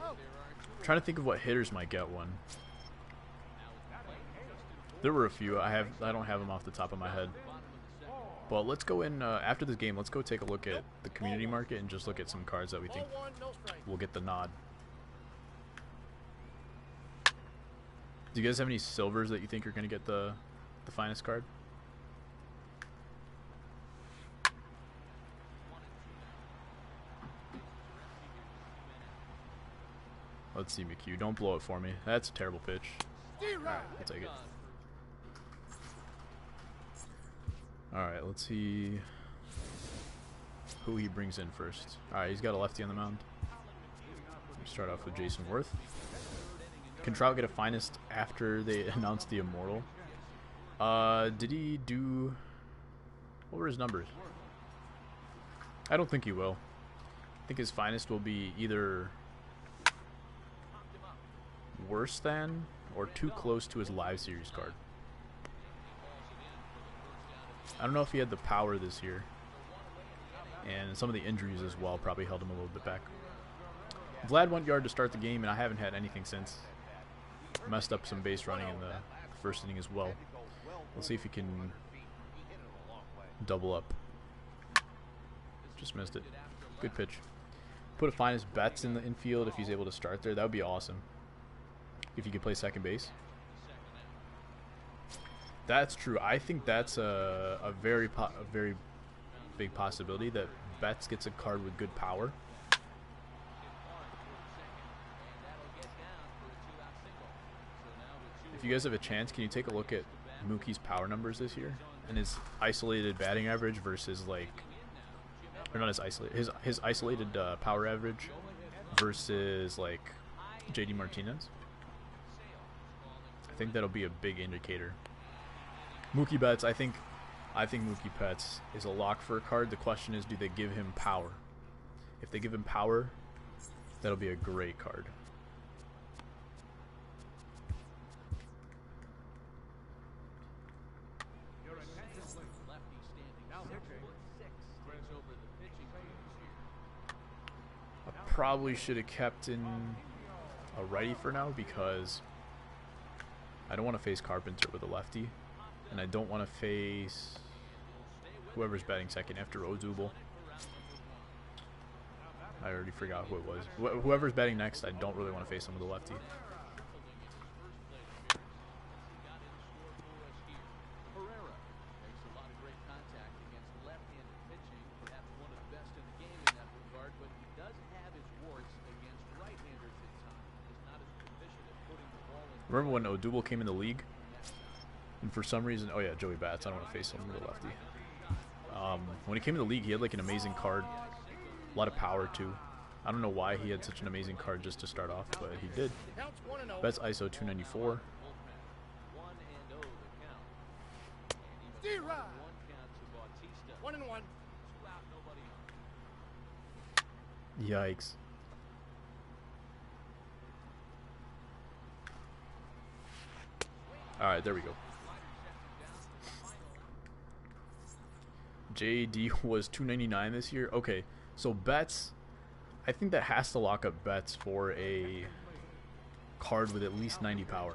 I'm trying to think of what hitters might get one. There were a few. I don't have them off the top of my head. But let's go in after this game. Let's go take a look at the community market and just look at some cards that we think will get the nod. Do you guys have any silvers that you think are going to get the finest card? Let's see, McHugh. Don't blow it for me. That's a terrible pitch. Alright, I'll take it. Alright, let's see who he brings in first. Alright, he's got a lefty on the mound. Start off with Jason Worth. Can Trout get a finest after they announced the Immortal? Did he do... What were his numbers? I don't think he will. I think his finest will be either worse than or too close to his live series card. I don't know if he had the power this year, and some of the injuries as well probably held him a little bit back. Vlad went yard to start the game, and I haven't had anything since. Messed up some base running in the first inning as well. We'll see if he can double up. Just missed it. Good pitch. Put a finest Betts in the infield if he's able to start there. That would be awesome. If he could play second base. That's true. I think that's a very big possibility that Betts gets a card with good power. If you guys have a chance, can you take a look at Mookie's power numbers this year and his isolated batting average versus or not his isolated power average versus JD Martinez? I think that'll be a big indicator. Mookie Betts, I think Mookie Betts is a lock for a card. The question is, do they give him power? If they give him power, that'll be a great card. I probably should have kept in a righty for now because I don't want to face Carpenter with a lefty, and I don't want to face whoever's batting second after Odubel. I already forgot who it was. Whoever's batting next, I don't really want to face him with a lefty. Remember when Odubel came in the league? And for some reason, oh yeah, Joey Bats. I don't want to face him with a lefty. When he came in the league, he had an amazing card. A lot of power too. I don't know why he had such an amazing card just to start off, but he did. Betts ISO 294. Yikes. Alright, there we go. JD was 299 this year. Okay, so Betts, I think that has to lock up Betts for a card with at least 90 power.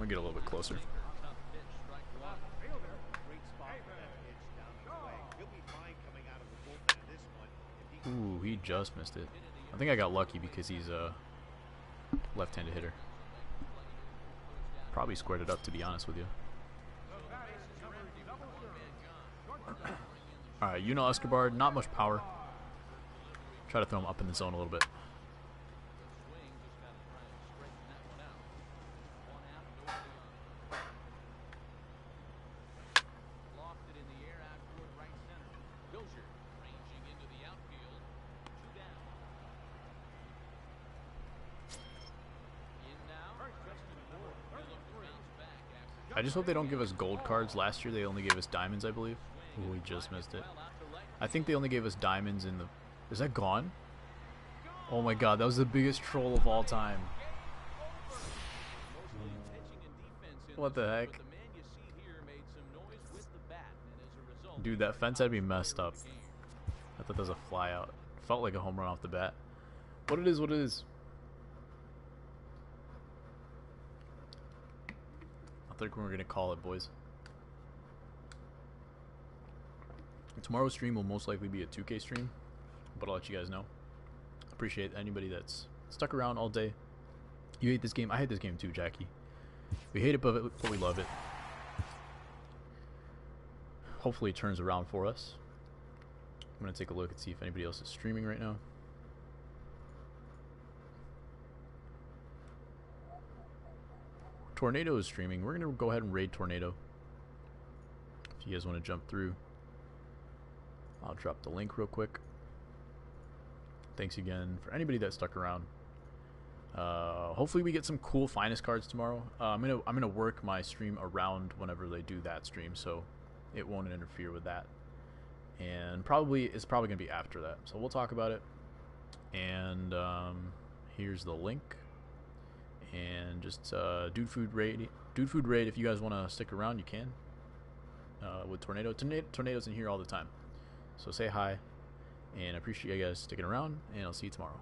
gonna get a little bit closer. Great spot for that pitch down the leg. He'll be fine coming out of the bullpen in this one. If he Ooh, he just missed it. I think I got lucky because he's a left-handed hitter. Probably squared it up, to be honest with you. Alright, Escobar, not much power. Try to throw him up in the zone a little bit. I just hope they don't give us gold cards. Last year they only gave us diamonds, I believe. Ooh, we just missed it. I think they only gave us diamonds in the... Is that gone? Oh my god, that was the biggest troll of all time. What the heck? Dude, that fence had me messed up. I thought that was a fly out. Felt like a home run off the bat. What it is, what it is. I think we're gonna call it, boys. Tomorrow's stream will most likely be a 2K stream, but I'll let you guys know. Appreciate anybody that's stuck around all day. You hate this game? I hate this game too, Jackie. We hate it, but we love it. Hopefully it turns around for us. I'm gonna take a look and see if anybody else is streaming right now. Tornado is streaming. We're gonna go ahead and raid Tornado. If you guys want to jump through, I'll drop the link real quick. Thanks again for anybody that stuck around. Hopefully we get some cool finest cards tomorrow. I'm gonna work my stream around whenever they do that stream, so it won't interfere with that. And it's probably gonna be after that, so we'll talk about it. And here's the link. And just DudeFood raid. DudeFood raid. If you guys want to stick around, you can. With Tornado. Tornado's in here all the time. So say hi, and I appreciate you guys sticking around, and I'll see you tomorrow.